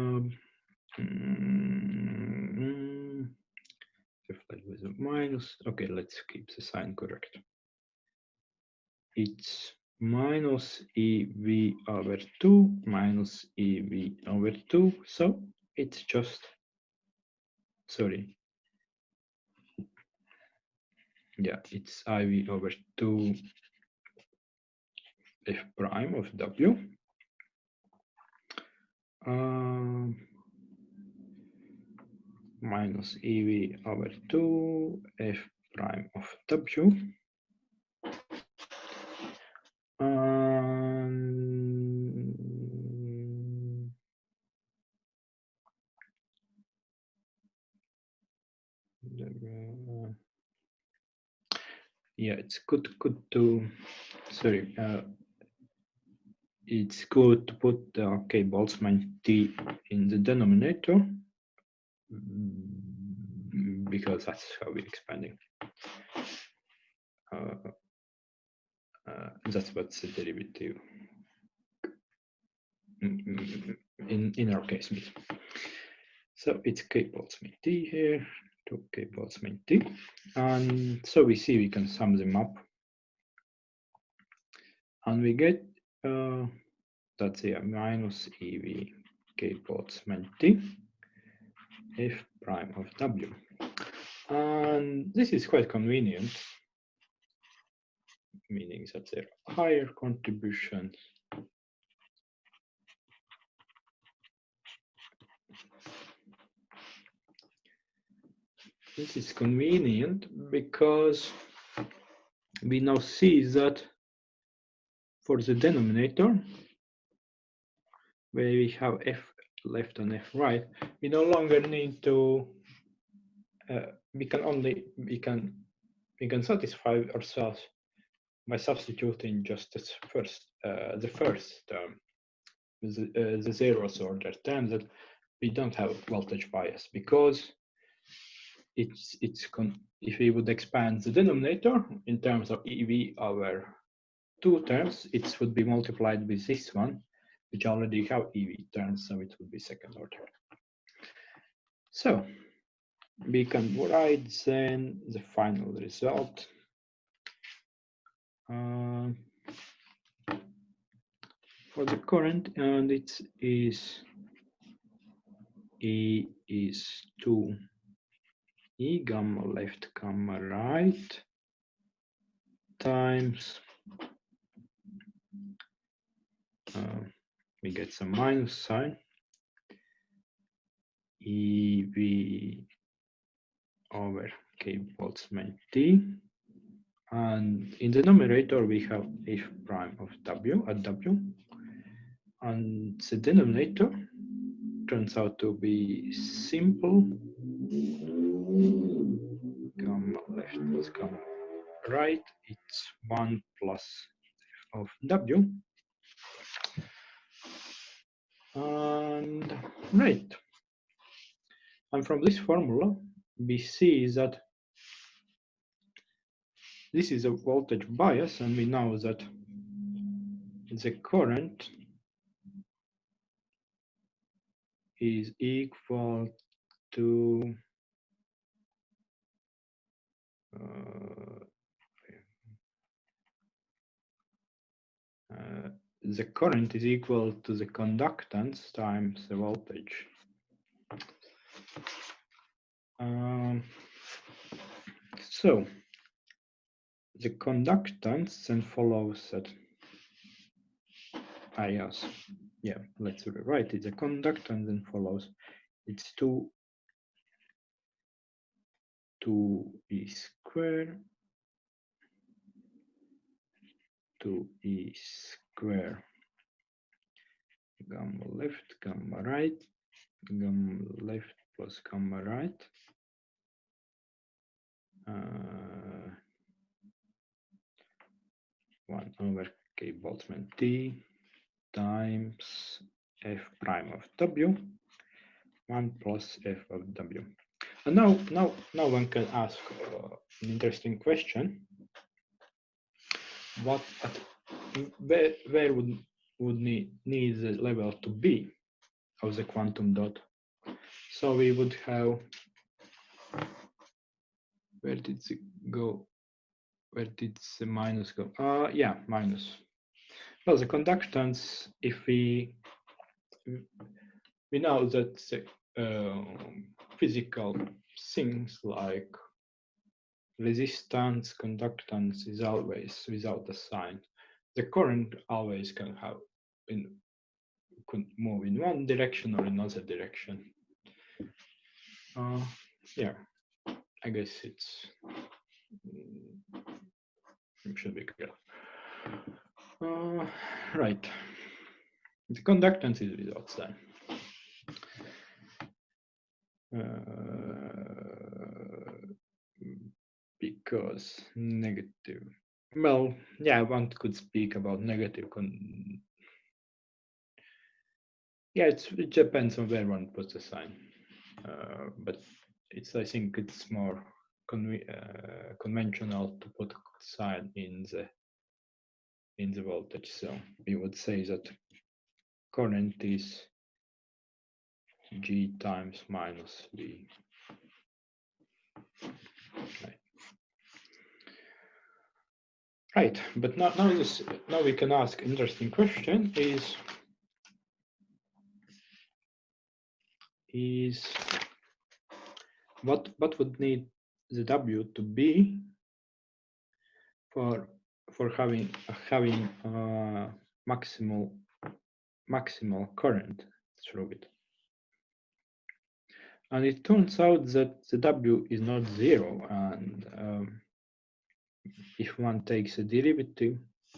F left with a minus. Okay, let's keep the sign correct. It's minus EV over 2 minus EV over 2. So it's just, sorry. Yeah, it's IV over 2 F prime of W. Minus EV over 2 F prime of W. Yeah, it's good to, sorry, it's good to put K Boltzmann T in the denominator because that's how we're expanding. That's what's the derivative in our case means. So it's K Boltzmann T here to K Boltzmann T, and so we see we can sum them up, and we get that's here minus EV K Boltzmann T F prime of W, and this is quite convenient, meaning that there are higher contributions. This is convenient because we now see that for the denominator, where we have F left and F right, we no longer need to. We can satisfy ourselves by substituting just the first term, the zeroth order term, that we don't have voltage bias, because if we would expand the denominator in terms of EV over two terms, it would be multiplied with this one, which already have EV terms, so it would be second order. So we can write then the final result. For the current, and it is E is 2E gamma left gamma right times we get some minus sign, EV over K Boltzmann T, and in the numerator we have F prime of W at W, and the denominator turns out to be simple gamma left plus gamma right. It's 1 plus F of W, and right. And from this formula, we see that this is a voltage bias, and we know that the current is equal to the current is equal to the conductance times the voltage. So the conductance then follows that. Yes, yeah, let's rewrite it. The conductance then follows. It's 2e squared 2e squared gamma left gamma right gamma left plus gamma right 1 over K Boltzmann T times F prime of W 1 plus F of W. And now one can ask an interesting question. Where would need the level to be of the quantum dot? So we would have, where did it go? Where did the minus go? Yeah, minus. Well, the conductance, if we know that the physical things like resistance, conductance is always without a sign. The current always can move in one direction or another direction. Yeah, I guess it should be clear. Right. The conductance is without sign. Because negative. Well, yeah, one could speak about negative. Yeah, it depends on where one puts the sign, but I think it's more conventional to put sign in the voltage. So we would say that current is G times minus V. Right, but now we can ask interesting question is what would need the W to be for having maximal current through it. And it turns out that the W is not zero, and if one takes a derivative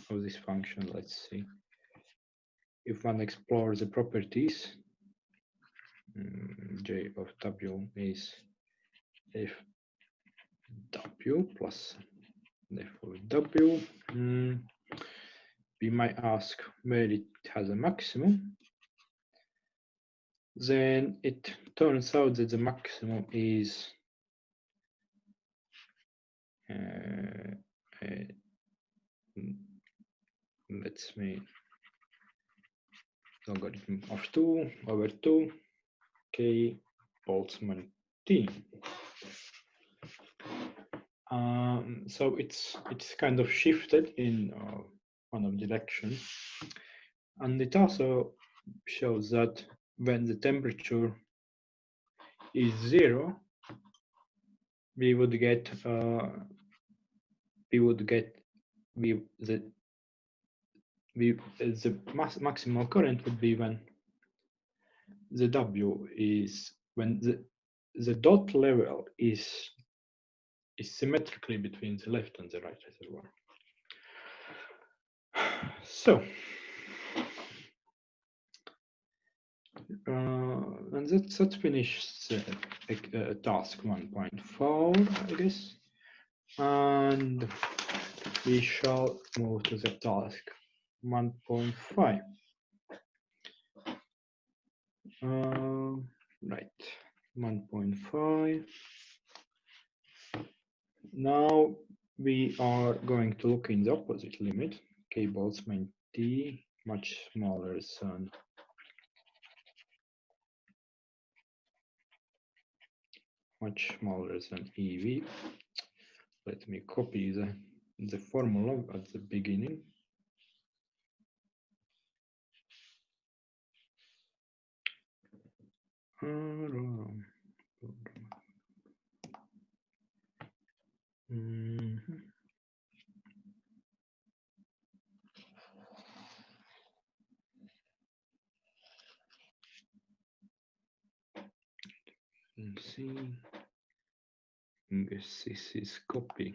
of this function, let's see, if one explores the properties, J of W is FW plus F of W. We might ask where it has a maximum. Then it turns out that the maximum is let's me logarithm of 2 over 2 K Boltzmann T. So it's kind of shifted in one of directions, and it also shows that when the temperature is 0, we would get the maximal current would be when the W is when the dot level is symmetrically between the left and the right reservoir. So and let's finish task 1.4, I guess, and we shall move to the task 1.5. Right, 1.5. Now we are going to look in the opposite limit, K Boltzmann T, much smaller than EV. Let me copy the formula at the beginning. Let's see. I guess this is copy.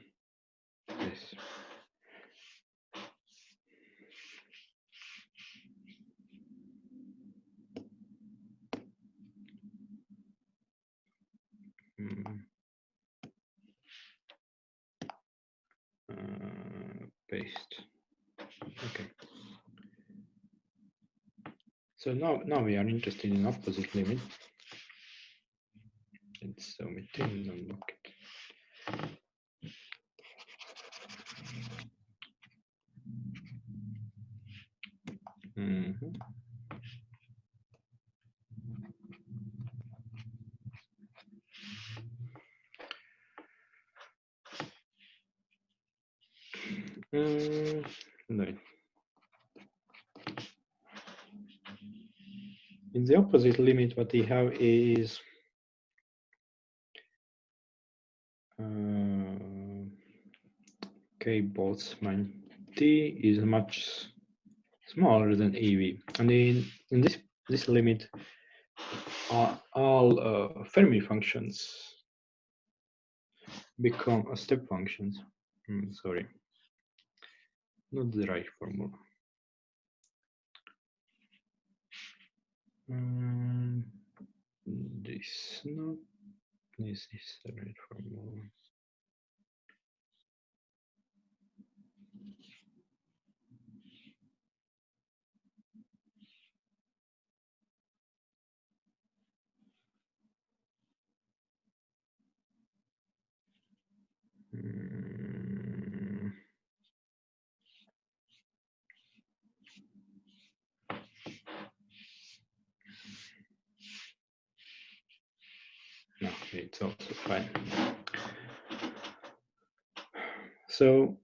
Yes. Paste. Okay. So now we are interested in opposite limit. Let's omit it and unlock it. Right. In the opposite limit, what we have is K Boltzmann T is much smaller than EV, and in this limit, all Fermi functions become step functions. Sorry, not the right formula. This is the right formula. No, it's also fine. So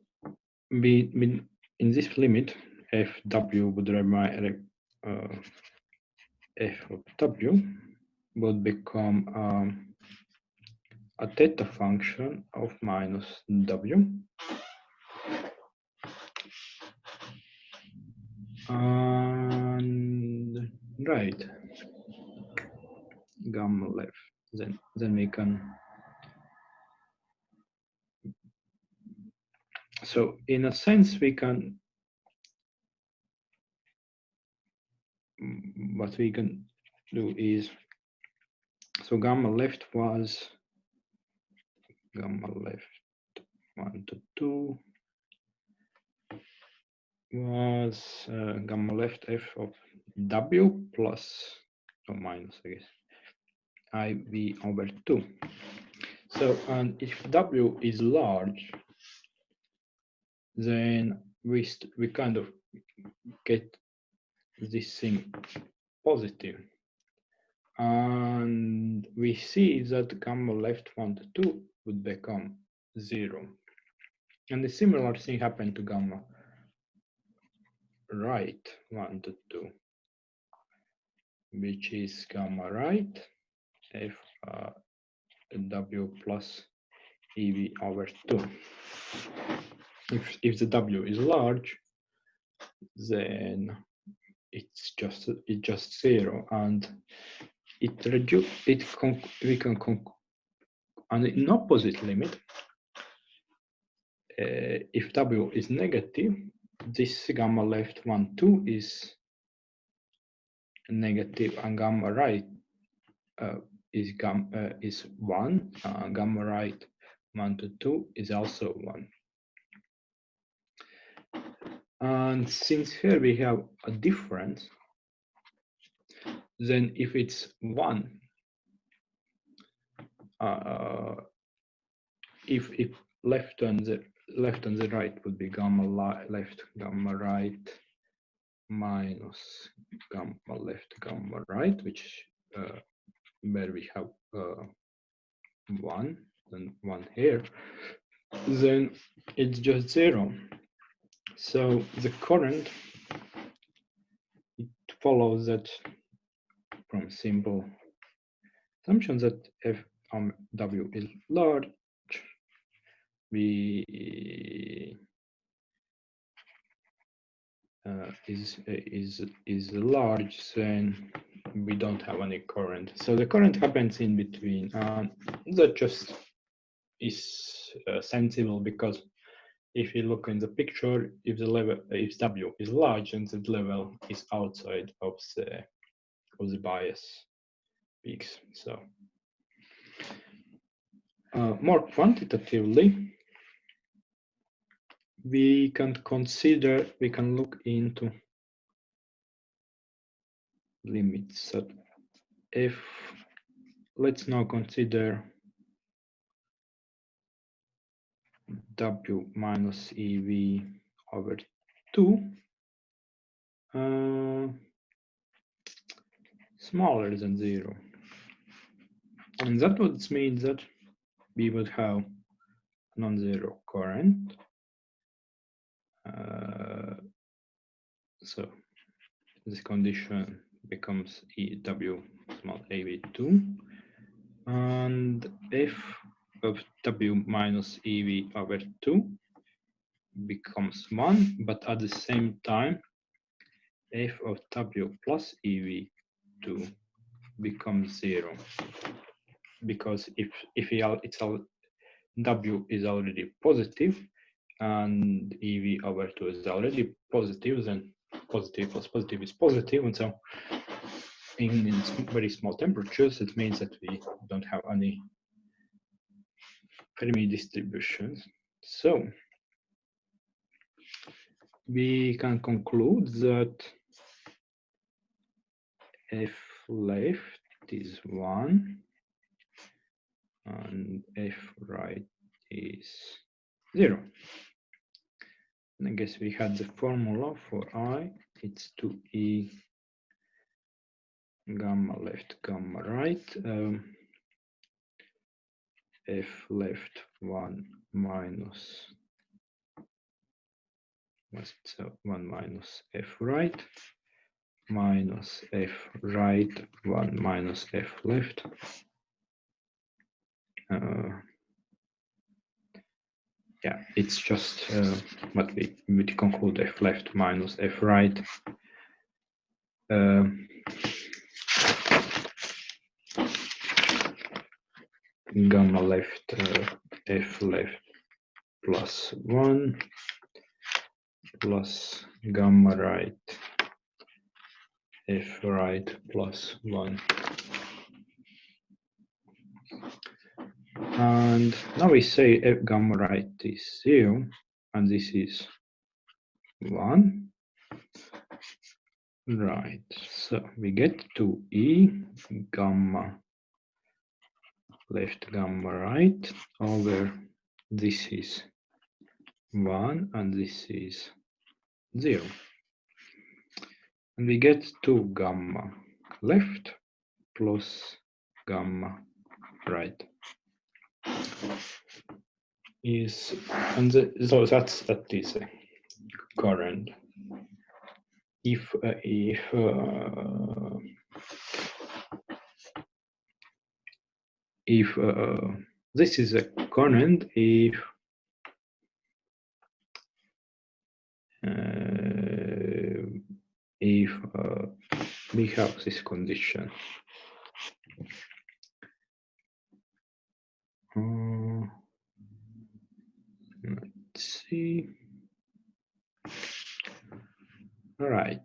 in this limit, Fw would remain F of W would become a theta function of minus W. And right, gamma left. Then we can. So in a sense, we can. What we can do is So gamma left was gamma left 1 to 2 was gamma left f of w plus or minus, I guess, IV over 2. So, and if W is large, then we kind of get this thing positive. And we see that gamma left 1 to 2 would become 0. And a similar thing happened to gamma right 1 to 2, which is gamma right f W plus EV over 2. If the W is large, then it's just 0, and we can and in opposite limit, if W is negative, this gamma left 1 2 is negative, and gamma right is 1, gamma right 1 to 2 is also 1. And since here we have a difference, then if it's 1, if left and the right would be gamma left gamma right minus gamma left gamma right, which where we have 1 and 1 here, then it's just 0. So the current, it follows that from simple assumption that if W is large, is large, then we don't have any current. So the current happens in between. That just is sensible, because if you look in the picture, if W is large, and the level is outside of the bias peaks. So more quantitatively, we can look into limits. So if let's now consider W minus EV over 2 smaller than 0. And that would mean that we would have non-zero current. So this condition becomes W small AV2, and f of W minus EV over 2 becomes 1, but at the same time f of W plus EV2 becomes 0, because W is already positive and EV over 2 is already positive, then positive plus positive is positive, and so in very small temperatures, it means that we don't have any Fermi distributions. So we can conclude that F left is 1 and F right is 0. And I guess we had the formula for I. It's 2E gamma left gamma right. F left 1 minus, so 1 minus F right minus F right 1 minus F left. Yeah, it's just what we would conclude F left minus F right. Gamma left F left plus 1 plus gamma right F right plus 1. And now we say F gamma right is 0, and this is 1. Right, so we get to E gamma left gamma right over this is 1 and this is 0. And we get 2 gamma left plus gamma right is, and so that is a current. If this is a current, if we have this condition. Let's see. All right.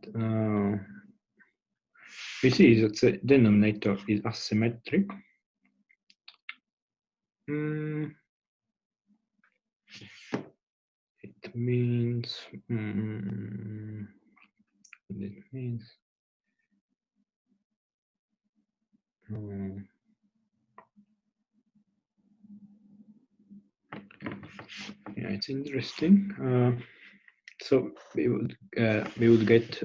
We see that the denominator is asymmetric. It means it means yeah, it's interesting. So we would get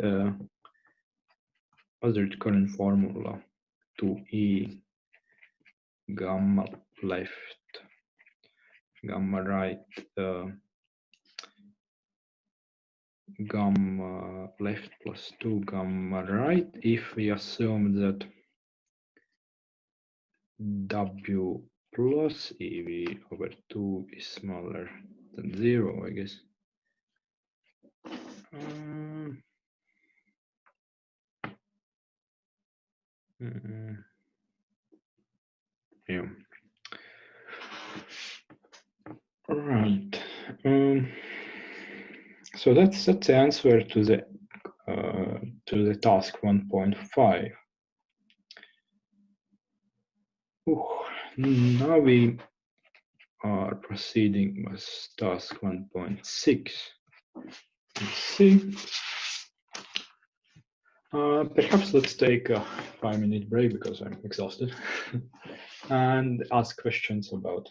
other current formula to E gamma left gamma right gamma left plus 2 gamma right if we assume that W plus EV over 2 is smaller than 0, I guess. Yeah. All right. So that's the answer to the task 1.5. Now we are proceeding with task 1.6. Let's see. Perhaps let's take a 5-minute break because I'm exhausted and ask questions about.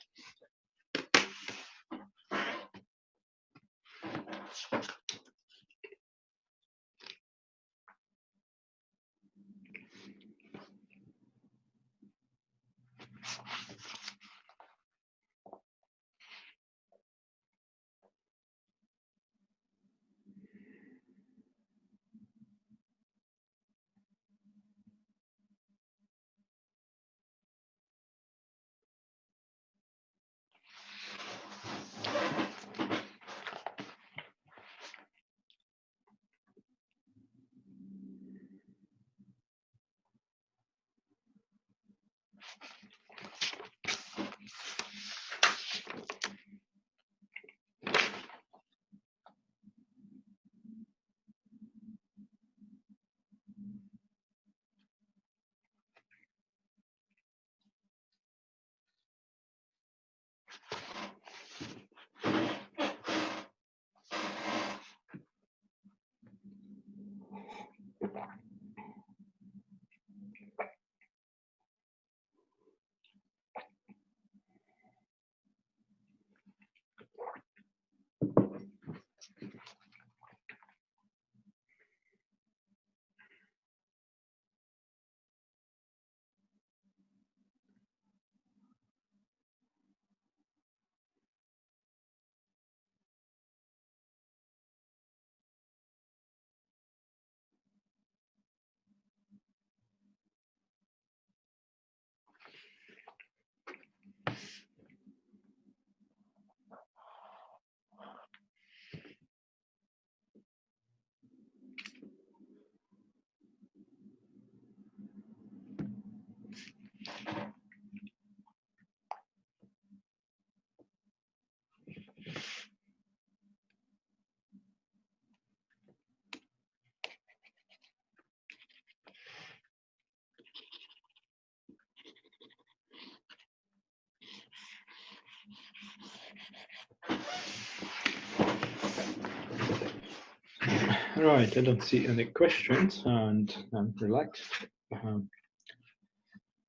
Right, I don't see any questions, and I'm relaxed.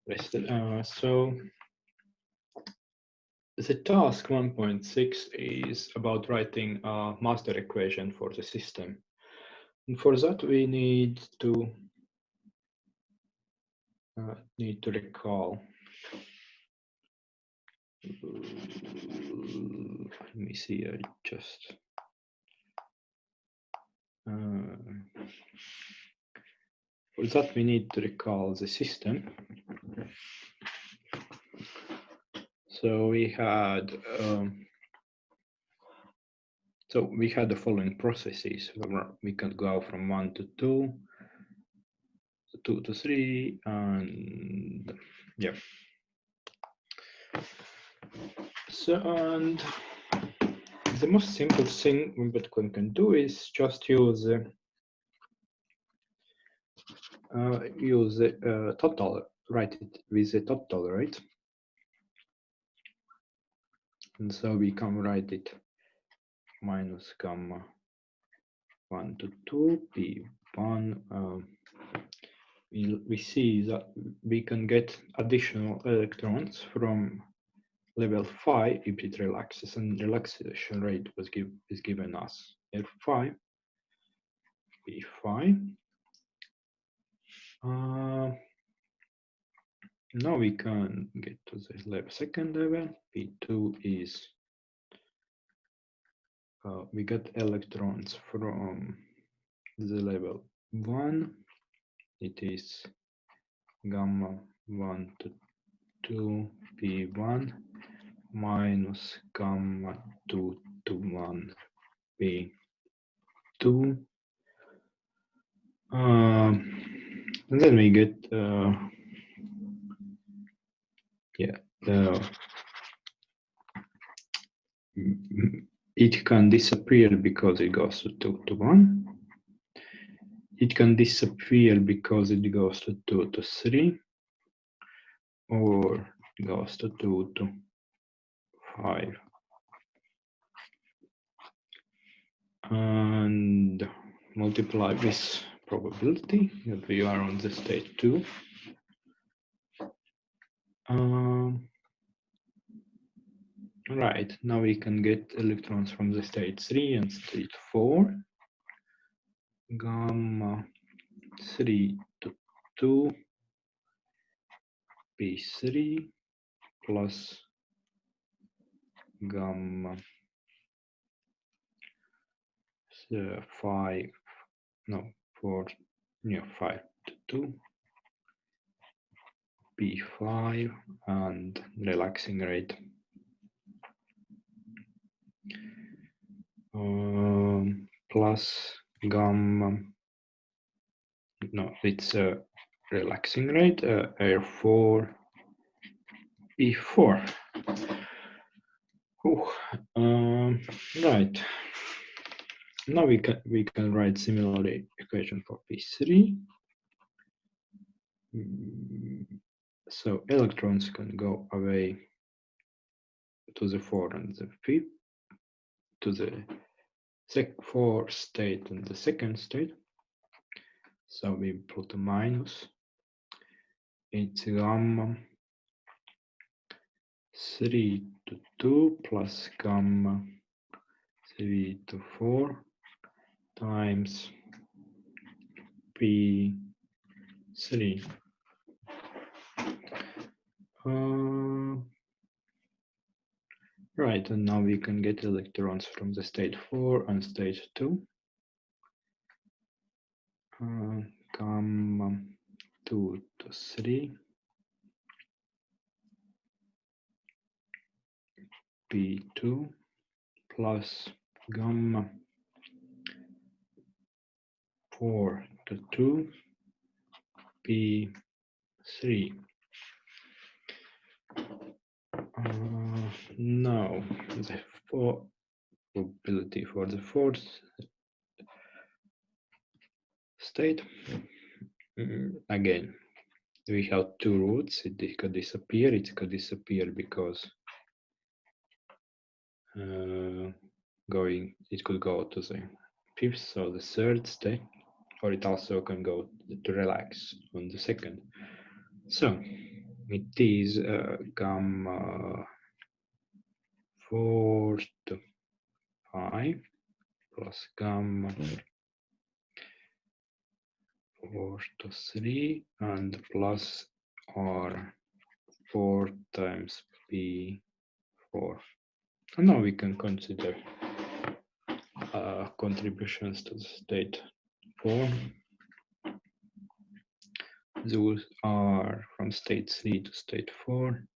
Rested. So the task 1.6 is about writing a master equation for the system. And for that, we need to recall. Let me see. I just. For that, we need to recall the system. So we had the following processes. We can go from 1 to 2, 2 to 3, and yeah. So, and the most simple thing Bitcoin can do is just use the total, write it with the total, right? And so we can write it minus gamma 1 to 2 p1. We see that we can get additional electrons from level 5 if it relaxes, and relaxation rate is given as F5, P5. Now we can get to the second level. P2 is we get electrons from the level 1. It is gamma 1 to 2 P1 minus gamma 2 to 1 P2. And then we get it can disappear because it goes to 2 to 1. It can disappear because it goes to 2 to 3, or it goes to 2 to 5. And multiply this probability that we are on the state 2. Right, now we can get electrons from the state 3 and state 4. Gamma 3 to 2 P3 plus gamma 5 to 2 P5 and relaxing rate plus gamma, it's a relaxing rate, R4 P4. Right. Now we can write similar equation for P3. So electrons can go away to the 4 and the 5, to the 4th state and the 2nd state. So we put a minus. It's gamma 3 to 2 plus gamma 3 to 4 times P3. Right, and now we can get electrons from the state 4 and state 2. Gamma 2 to 3. P2 plus gamma 4 to 2 P3. Now the probability for the 4th state. Again, we have two roots. It could disappear. It could disappear because it could go to the fifth, so the third state, or it also can go to relax on the second. So it is gamma 4 to 5 plus gamma 4 to 3 and plus R 4 times P4. And now we can consider contributions to the state 4. Those are from state 3 to state 4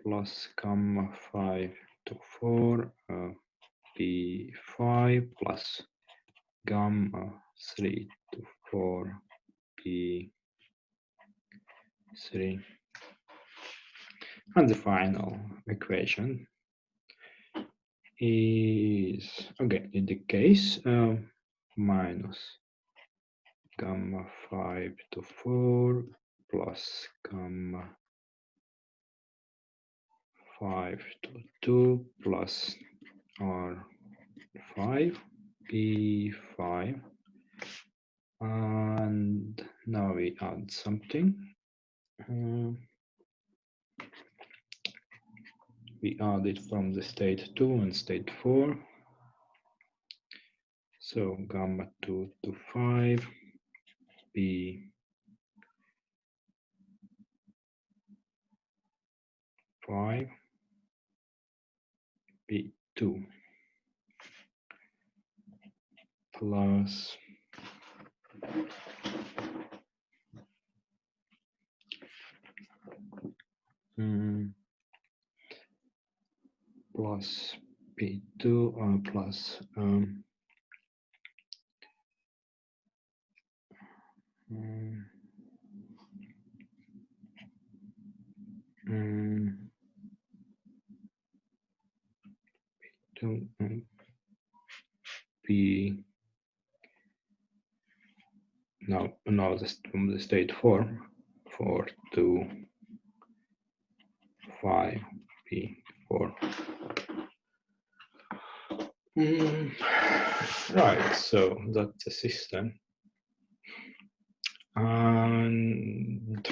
plus gamma 5 to 4 P5 plus gamma 3 to 4 P3. And the final equation is, okay, in the case minus gamma 5 to 4 plus gamma 5 to 2 plus R5 P5, and now we add something. We add it from the state 2 and state 4. So gamma 2 to 5 P5 P2 plus plus P2 plus P2 P. Now this from the state 4 to 5 P4. Right, so that's the system. And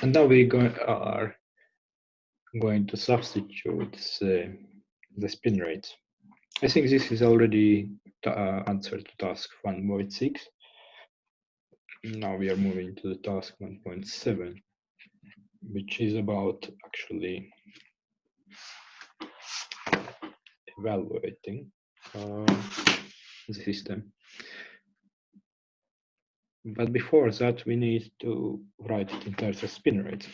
now we are going to substitute the spin rates. I think this is already answer to task 1.6. Now we are moving to the task 1.7, which is about actually evaluating the system. But before that, we need to write it in terms of spin rates.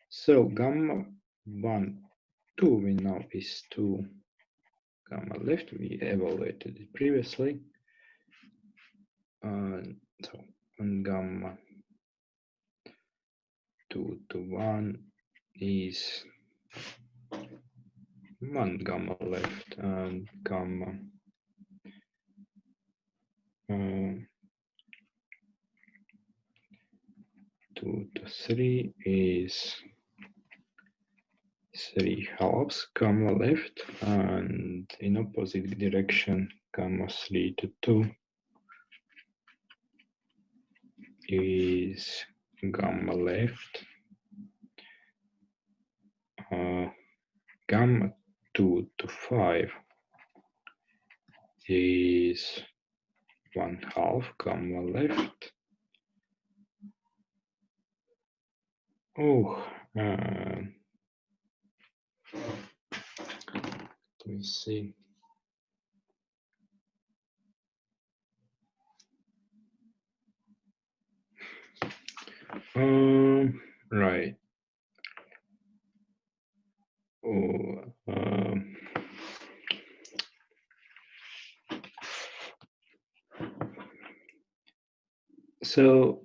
So gamma 1, 2 we know is 2 gamma left. We evaluated it previously. So and gamma 2 to 1 is 1 gamma left, and gamma 2 to 3 is 3 halves gamma left, and in opposite direction gamma 3 to 2 is gamma left, gamma 2 to 5 is 1/2 gamma left. Oh, let me see. Right. Oh, so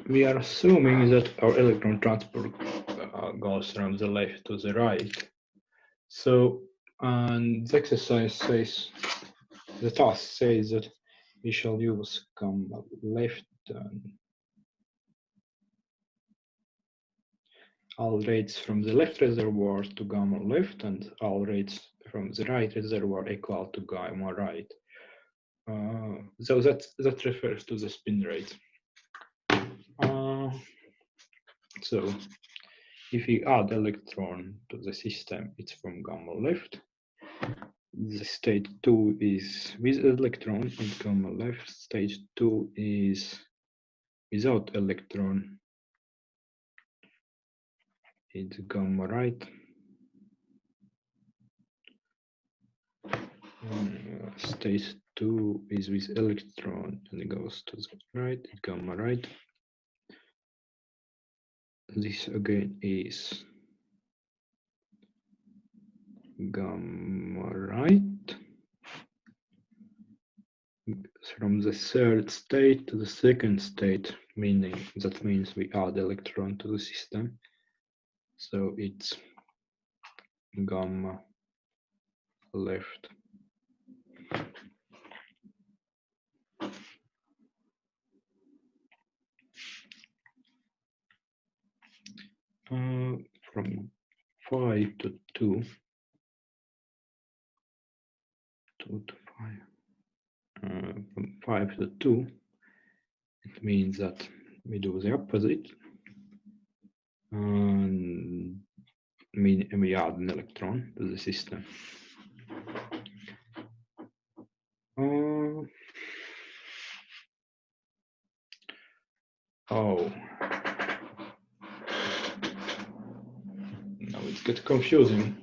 we are assuming that our electron transport goes from the left to the right. So, and the exercise says, the task says that we shall use gamma left and all rates from the left reservoir to gamma left and all rates from the right reservoir equal to gamma right. So that refers to the spin rate. So if we add electron to the system, it's from gamma left. The state 2 is with electron and gamma left. Stage 2 is without electron. It's gamma right. Stage 2 is with electron and it goes to the right. It's gamma right. This again is gamma right. From the third state to the second state, meaning that means we add electron to the system. So it's gamma left. From 5 to 2, 2 to 5, from 5 to 2, it means that we do the opposite, and we add an electron to the system. Oh, now it's getting confusing.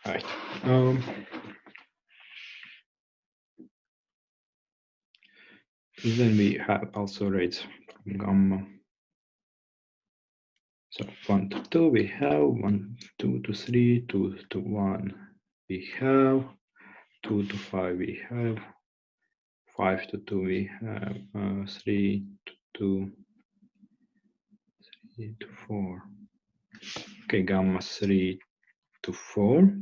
Right. Then we have also rates from gamma. So 1 to 2 we have, 1, 2 to 3, 2 to 1 we have, 2 to 5 we have, 5 to 2 we have, 3 to 2, 3 to 4. Okay, gamma 3 to 4.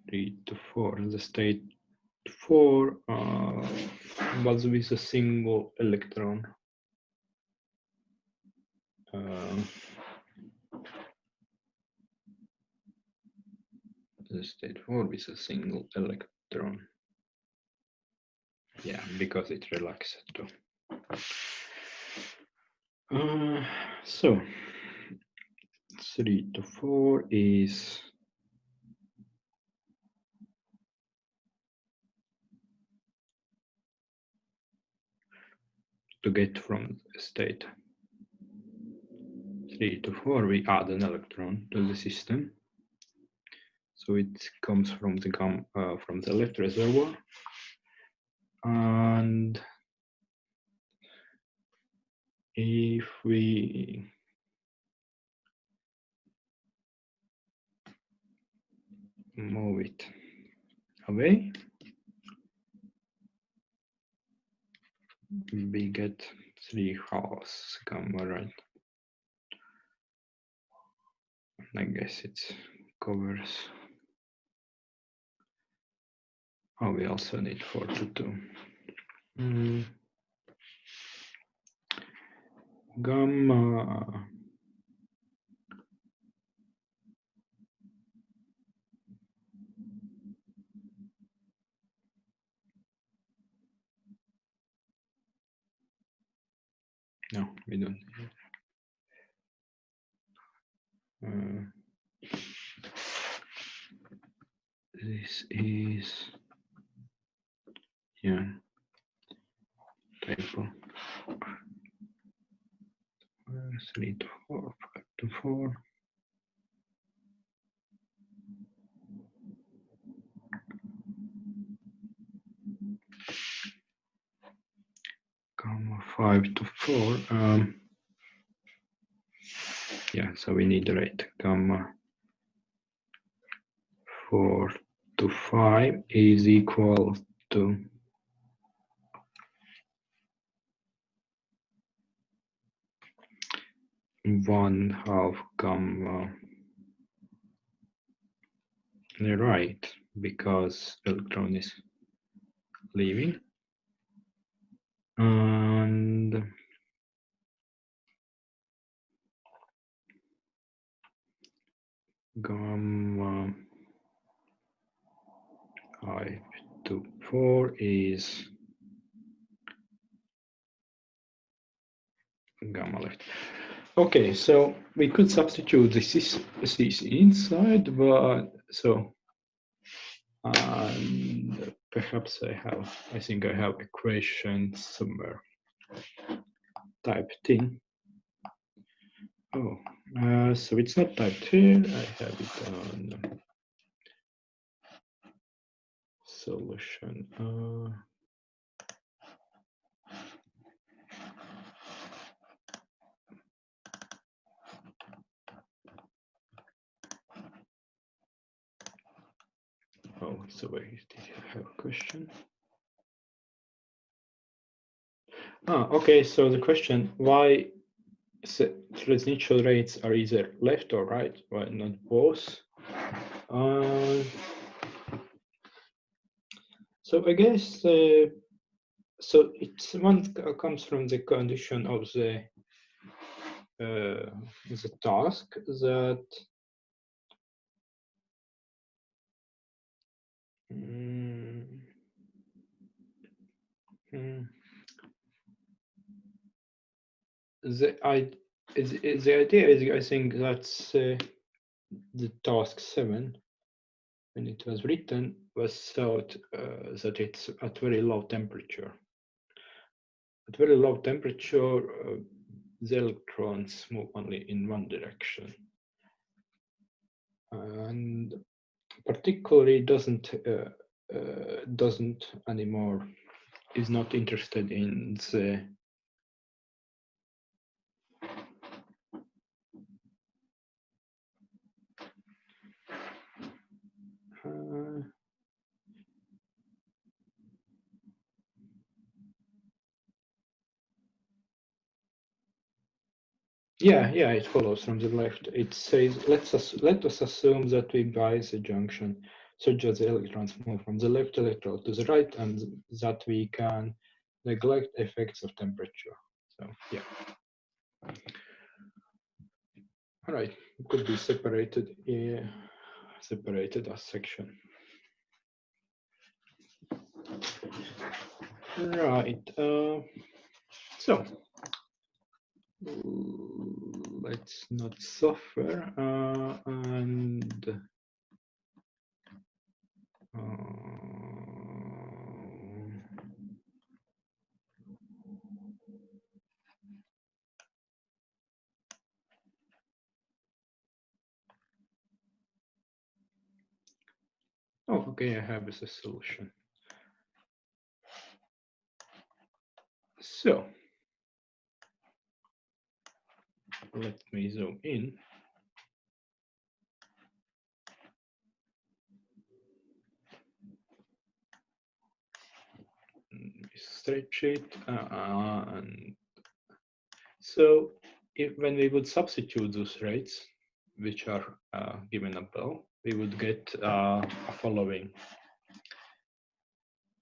3 to 4. The state 4 was with a single electron. The state 4 with a single electron. Yeah, because it relaxed too. So 3 to 4 is to get from state 3 to 4, we add an electron to the system. So it comes from the left reservoir, and if we move it away, we get 3 halves gamma right. I guess it covers. Oh, we also need 4 to 2. Gamma no, we don't need it. This is, yeah, typo. 3 to 4, 5 to 4. Gamma 5 to 4. Yeah, so we need the rate. Gamma 4 to 5 is equal to 1/2 gamma right, because electron is leaving. And gamma I24 is gamma left. Okay, so we could substitute this inside, but so and perhaps I think I have equation somewhere typed in. Oh, so it's not typed here. I have it on solution. Oh, so where did you have a question? Okay, so the question, why transmission rates are either left or right, why not both? So I guess, so it's one comes from the condition of the task that the idea is, I think that's the task 7, when it was written, was thought that it's at very low temperature. At very low temperature, the electrons move only in one direction, and particularly doesn't anymore, is not interested in the yeah, it follows from the left. It says, let us assume that we bias a junction such that the electrons move from the left electrode to the right, and that we can neglect effects of temperature. So yeah. All right, it could be separated as section. Right. So let's not suffer and oh, okay, I have a solution. So let me zoom in. Stretch it, and so when we would substitute those rates, which are given above, we would get a following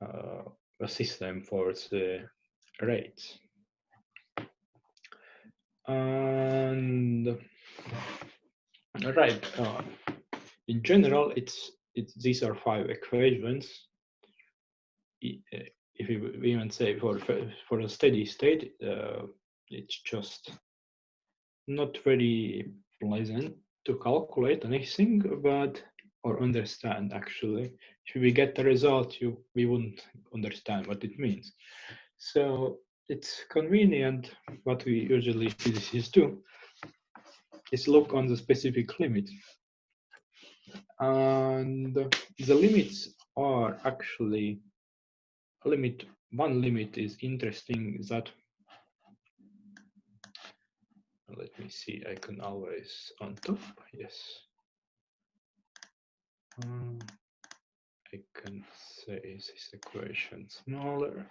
a system for the rates. And right, in general, these are 5 equations. If we even say for a steady state, it's just not very pleasant to calculate anything, but or understand actually. If we get the result, we wouldn't understand what it means. So it's convenient. What we usually physicists do is look on the specific limit, and the limits are actually one limit is interesting, that let me see, I can always on top, yes. I can say this equation smaller,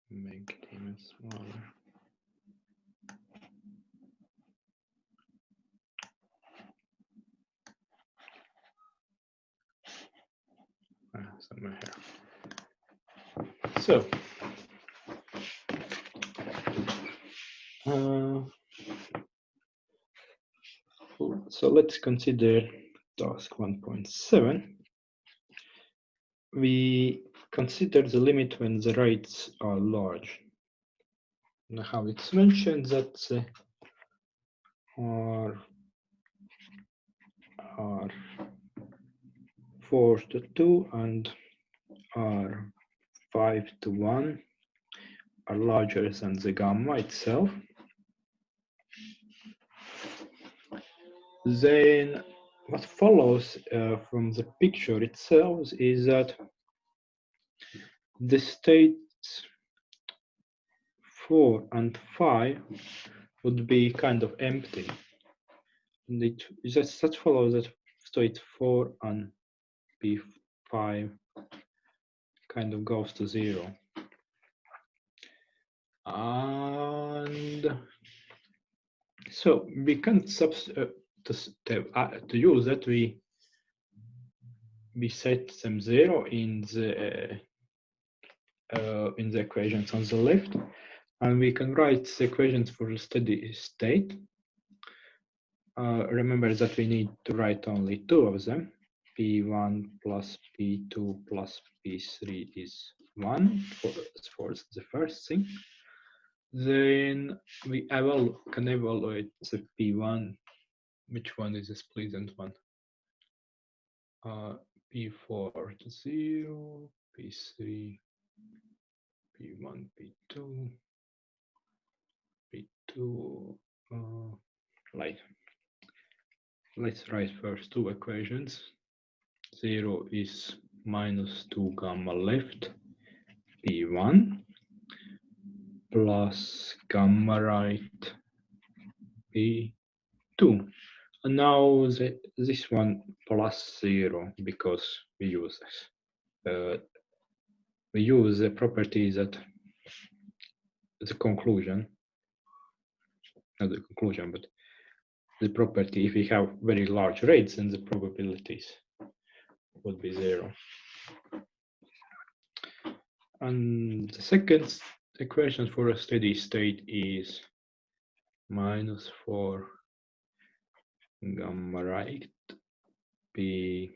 make it even smaller. somewhere here. So so let's consider task 1.7. We consider the limit when the rates are large. Now, how it's mentioned that are 4 to 2 and are 5 to 1 are larger than the gamma itself. Then what follows from the picture itself is that the states 4 and 5 would be kind of empty. And it just that follows that state 4 and P5 kind of goes to 0. And so we can to use that we set them 0 in the equations on the left, and we can write the equations for the steady state. Remember that we need to write only 2 of them. P1 plus P2 plus P3 is 1 for the first thing. Then we can evaluate the P1. Which one is this pleasant one? P4 to 0, P3, P1, P2, P2. Let's write first 2 equations. 0 is minus 2 gamma left, P1, plus gamma right, P2. And now this one plus 0 because we use this. We use the property that the conclusion, not the conclusion, but the property, if we have very large rates, then the probabilities would be 0. And the second equation for a steady state is minus 4 gamma right P2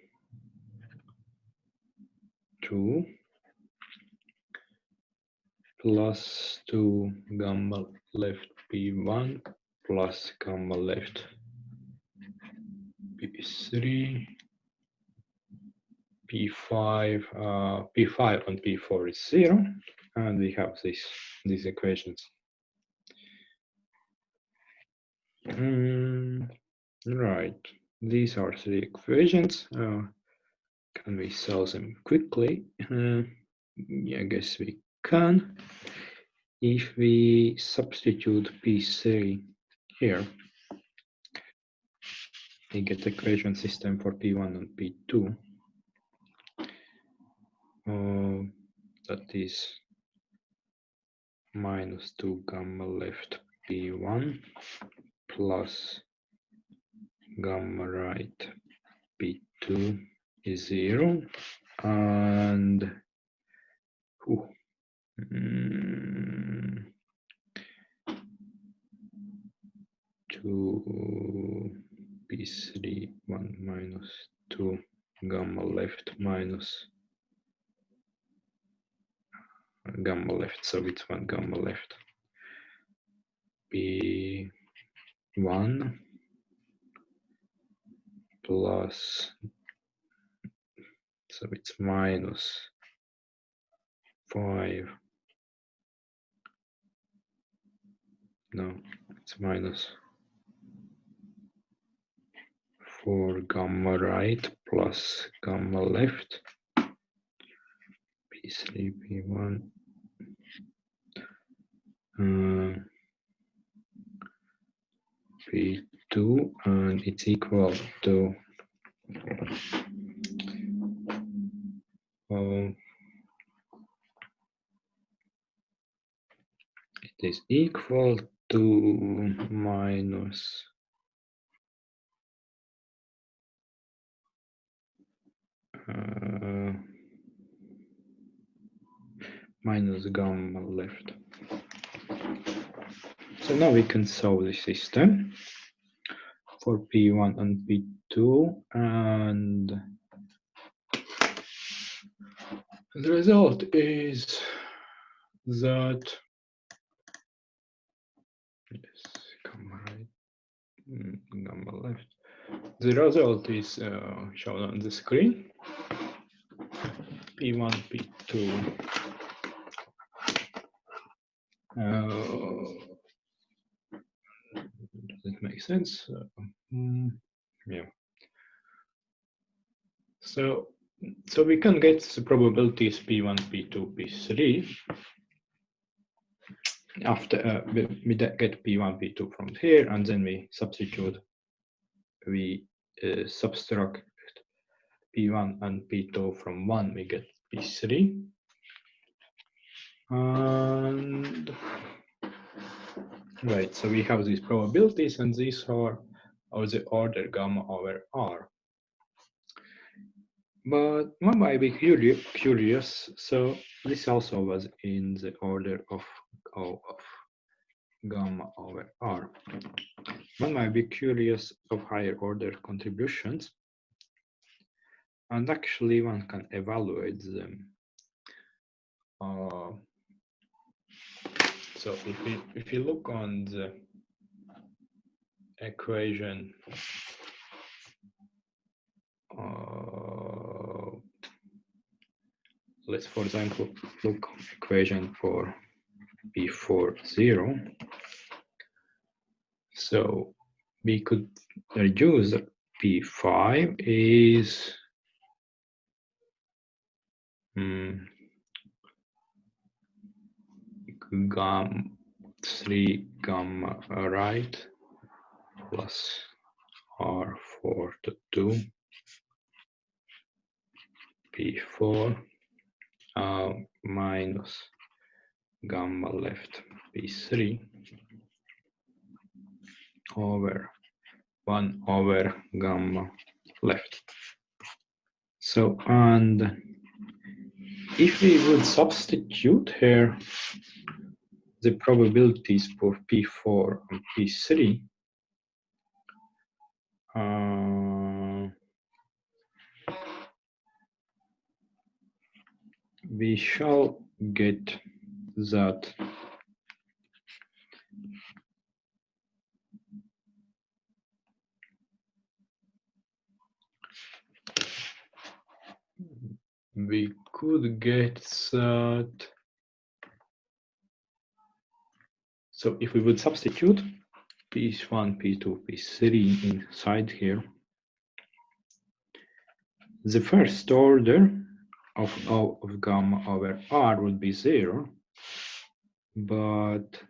plus 2 gamma left P1 plus gamma left P3 P5 P5 and P4 is 0, and we have these equations. Right, these are 3 equations. Can we solve them quickly? Yeah, I guess we can. If we substitute P3 here, we get equation system for P1 and P2. That is minus 2 gamma left P1 plus gamma right P2 is 0, and 2 P3 1 minus 2 gamma left minus gamma left, so it's 1 gamma left P1 plus, so it's minus 5, no, it's minus 4 gamma right plus gamma left P3 P1 P2, and it's equal to it is equal to minus minus gamma left. So now we can solve the system for P1 and P2, and the result is that gamma right, gamma left. The result is shown on the screen. P1, P2. Does it make sense? Yeah. So we can get the probabilities P1, P2, P3 after we get P1, P2 from here, and then we substitute, we subtract P1 and P2 from 1, we get P3. And right, so we have these probabilities, and these are of the order gamma over R. But one might be curious, so this also was in the order of gamma over R. One might be curious of higher order contributions, and actually one can evaluate them. So if you look on the equation, let's for example look equation for P40. So we could reduce P5 is gamma 3 gamma right plus R4 to 2 P4 minus gamma left P3 over 1 over gamma left. So, and if we would substitute here the probabilities for P4 and P3, we shall get that we could get that. So if we would substitute P1, P2, P3 inside here, the first order of gamma over R would be 0, but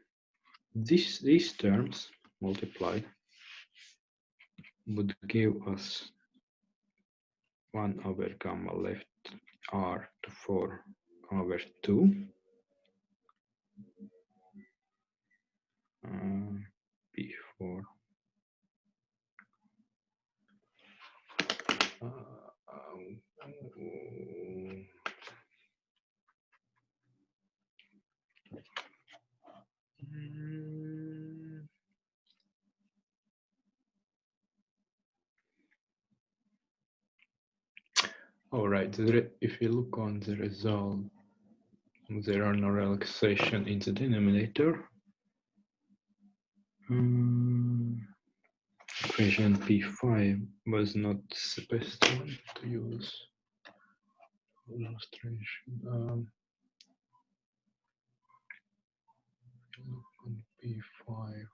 these terms multiplied would give us 1 over gamma left R to 4 over 2 P4 all right, if you look on the result, there are no relaxation in the denominator. Equation P5 was not the best one to use for illustration. Look on P5.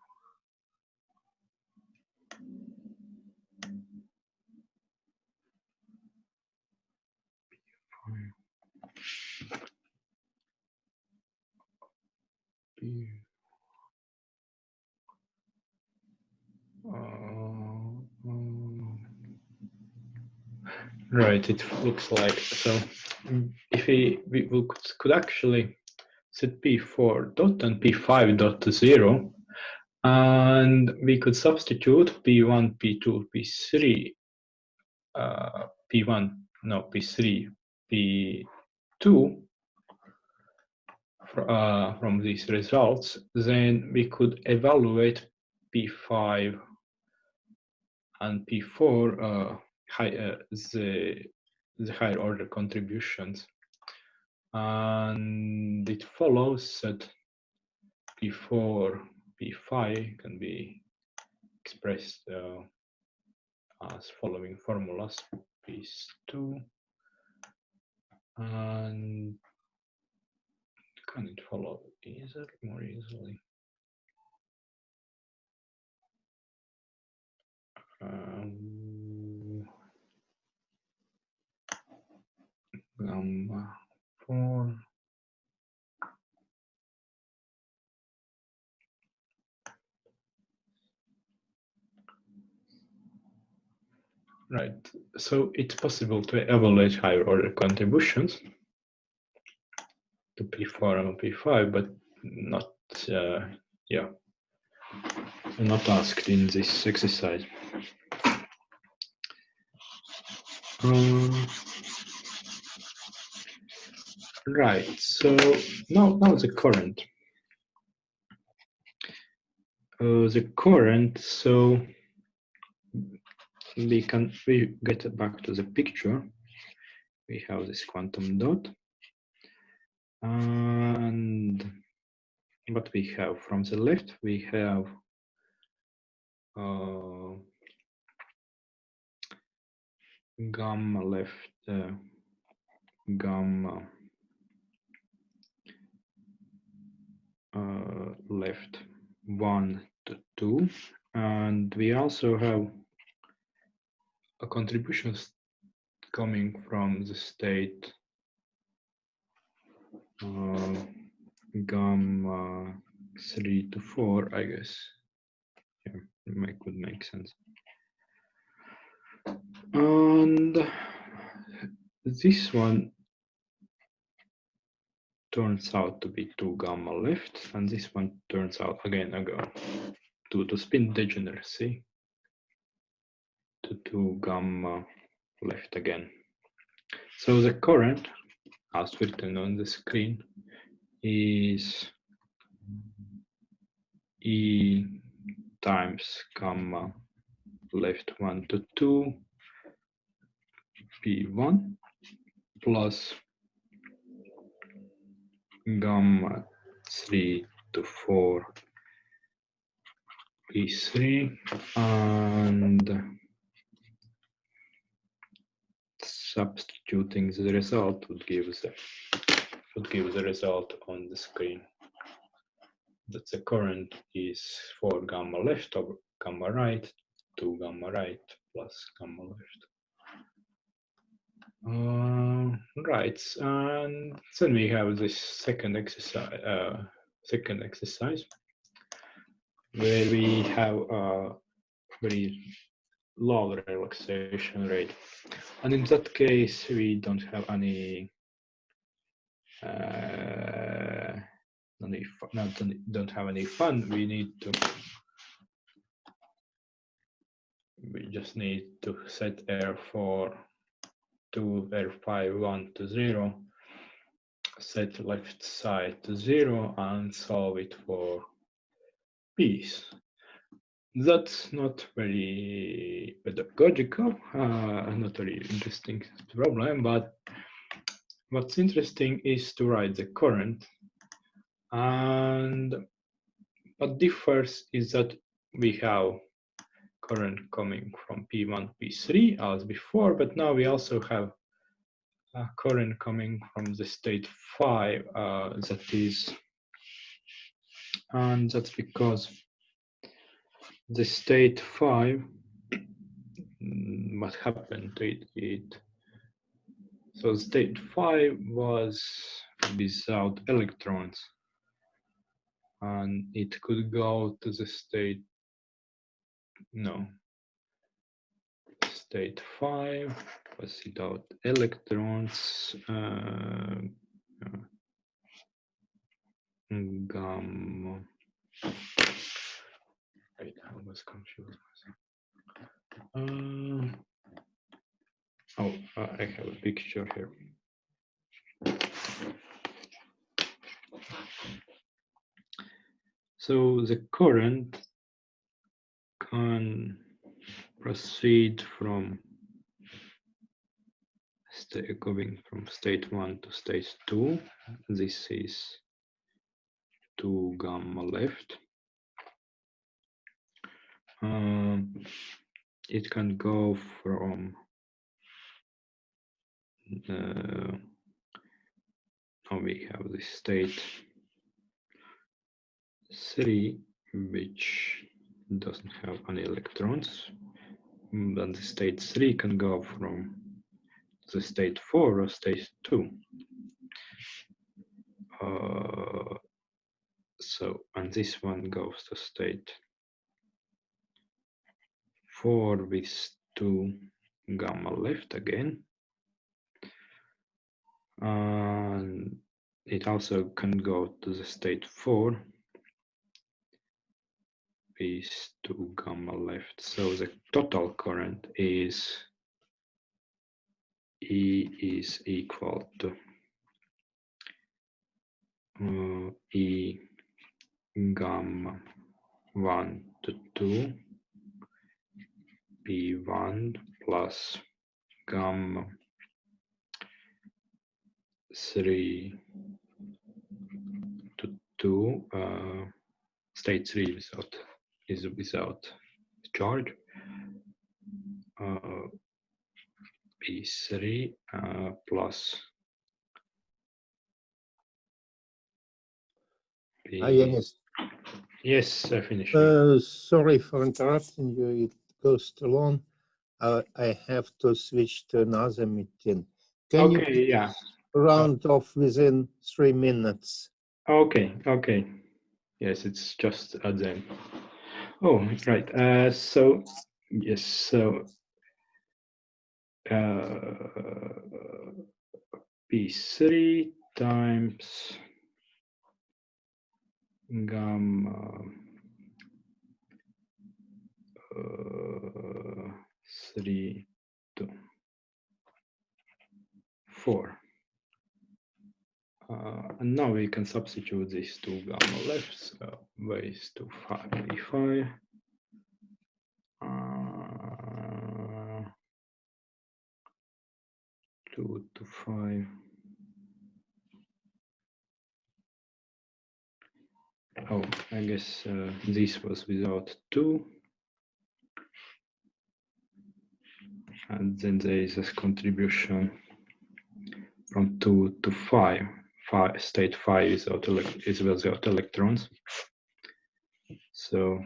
Right, it looks like so. If we could actually set P4 dot and P5 dot to 0, and we could substitute P1, P2, P3, P1, no, P3, P2 from these results, then we could evaluate P5 and P4 the higher order contributions, and it follows that P4, P5 can be expressed as following formulas: P2 and can it follow more easily? Gamma 4. Right, so it's possible to evaluate higher order contributions to P4 and P5, but not, not asked in this exercise. Right, so now the current. So we get back to the picture. We have this quantum dot, and what we have from the left, we have gamma left, gamma left 1 to 2, and we also have a contributions coming from the state gamma 3 to 4, I guess. Yeah, it could make sense. And this one turns out to be 2 gamma left, and this one turns out again to spin degeneracy to 2 gamma left again. So the current, as written on the screen, is E times gamma left 1 to 2 P1 plus gamma 3 to 4 P3, and substituting the result would give the result on the screen. That the current is 4 gamma left over gamma right, 2 gamma right plus gamma left. Right, and then we have this second exercise where we have a very low relaxation rate, and in that case we don't have any don't have any fun. We just need to set R4 to R5 1 to 0, set left side to 0, and solve it for P's. That's not very pedagogical, not very interesting problem, but what's interesting is to write the current. And what differs is that we have current coming from P1, P3 as before, but now we also have a current coming from the state 5, and that's because the state 5, what happened to it? So state 5 was without electrons, and it could go to the state 5 was without electrons, gamma. Wait, I was confused myself. I have a picture here. So the current can proceed from going from state 1 to state 2. This is 2 gamma left. It can go from now we have the state 3, which doesn't have any electrons. Then the state 3 can go from the state 4 or state 2. So, and this one goes to state 4 with 2 gamma left again. And it also can go to the state 4 with 2 gamma left. So the total current is E is equal to E gamma 1 to 2 P1 plus gamma 3 to 2 state 3 is without charge, P3 plus P. Yanis, Yes, I finished. sorry for interrupting you. It goes too long. I have to switch to another meeting. Can you round off within 3 minutes? Okay. Yes, it's just at the end. Oh, right. So yes, so P3 times gamma 3 to 4. And now we can substitute these 2 gamma left, so ways to 5p5. 2 to 5. Oh, I guess this was without 2. And then there is a contribution from 2 to 5. State 5 is without electrons. So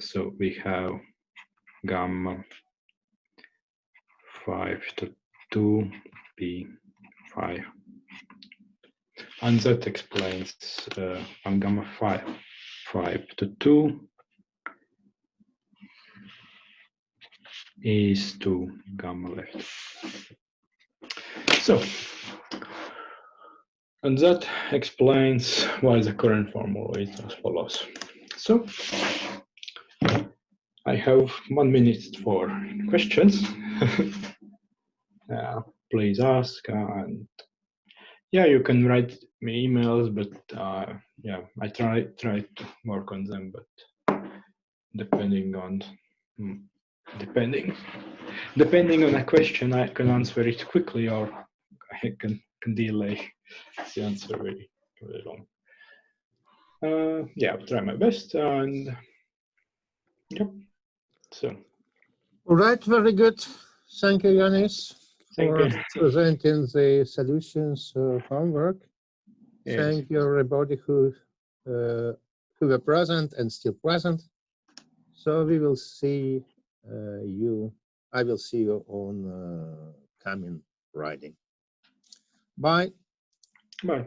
so we have gamma 5 to 2 P5. And that explains gamma 5 to 2 is 2 gamma left. So, and that explains why the current formula is as follows. So, I have 1 minute for questions. Please ask, and you can write me emails, but I try to work on them, but depending on a question, I can answer it quickly, or I can delay the answer very long. I'll try my best, and so. All right, very good. Thank you, Yanis, for presenting the solutions homework. Yes. Thank you, everybody who were present and still present. So we will see you. I will see you on coming Friday. Bye. Bye.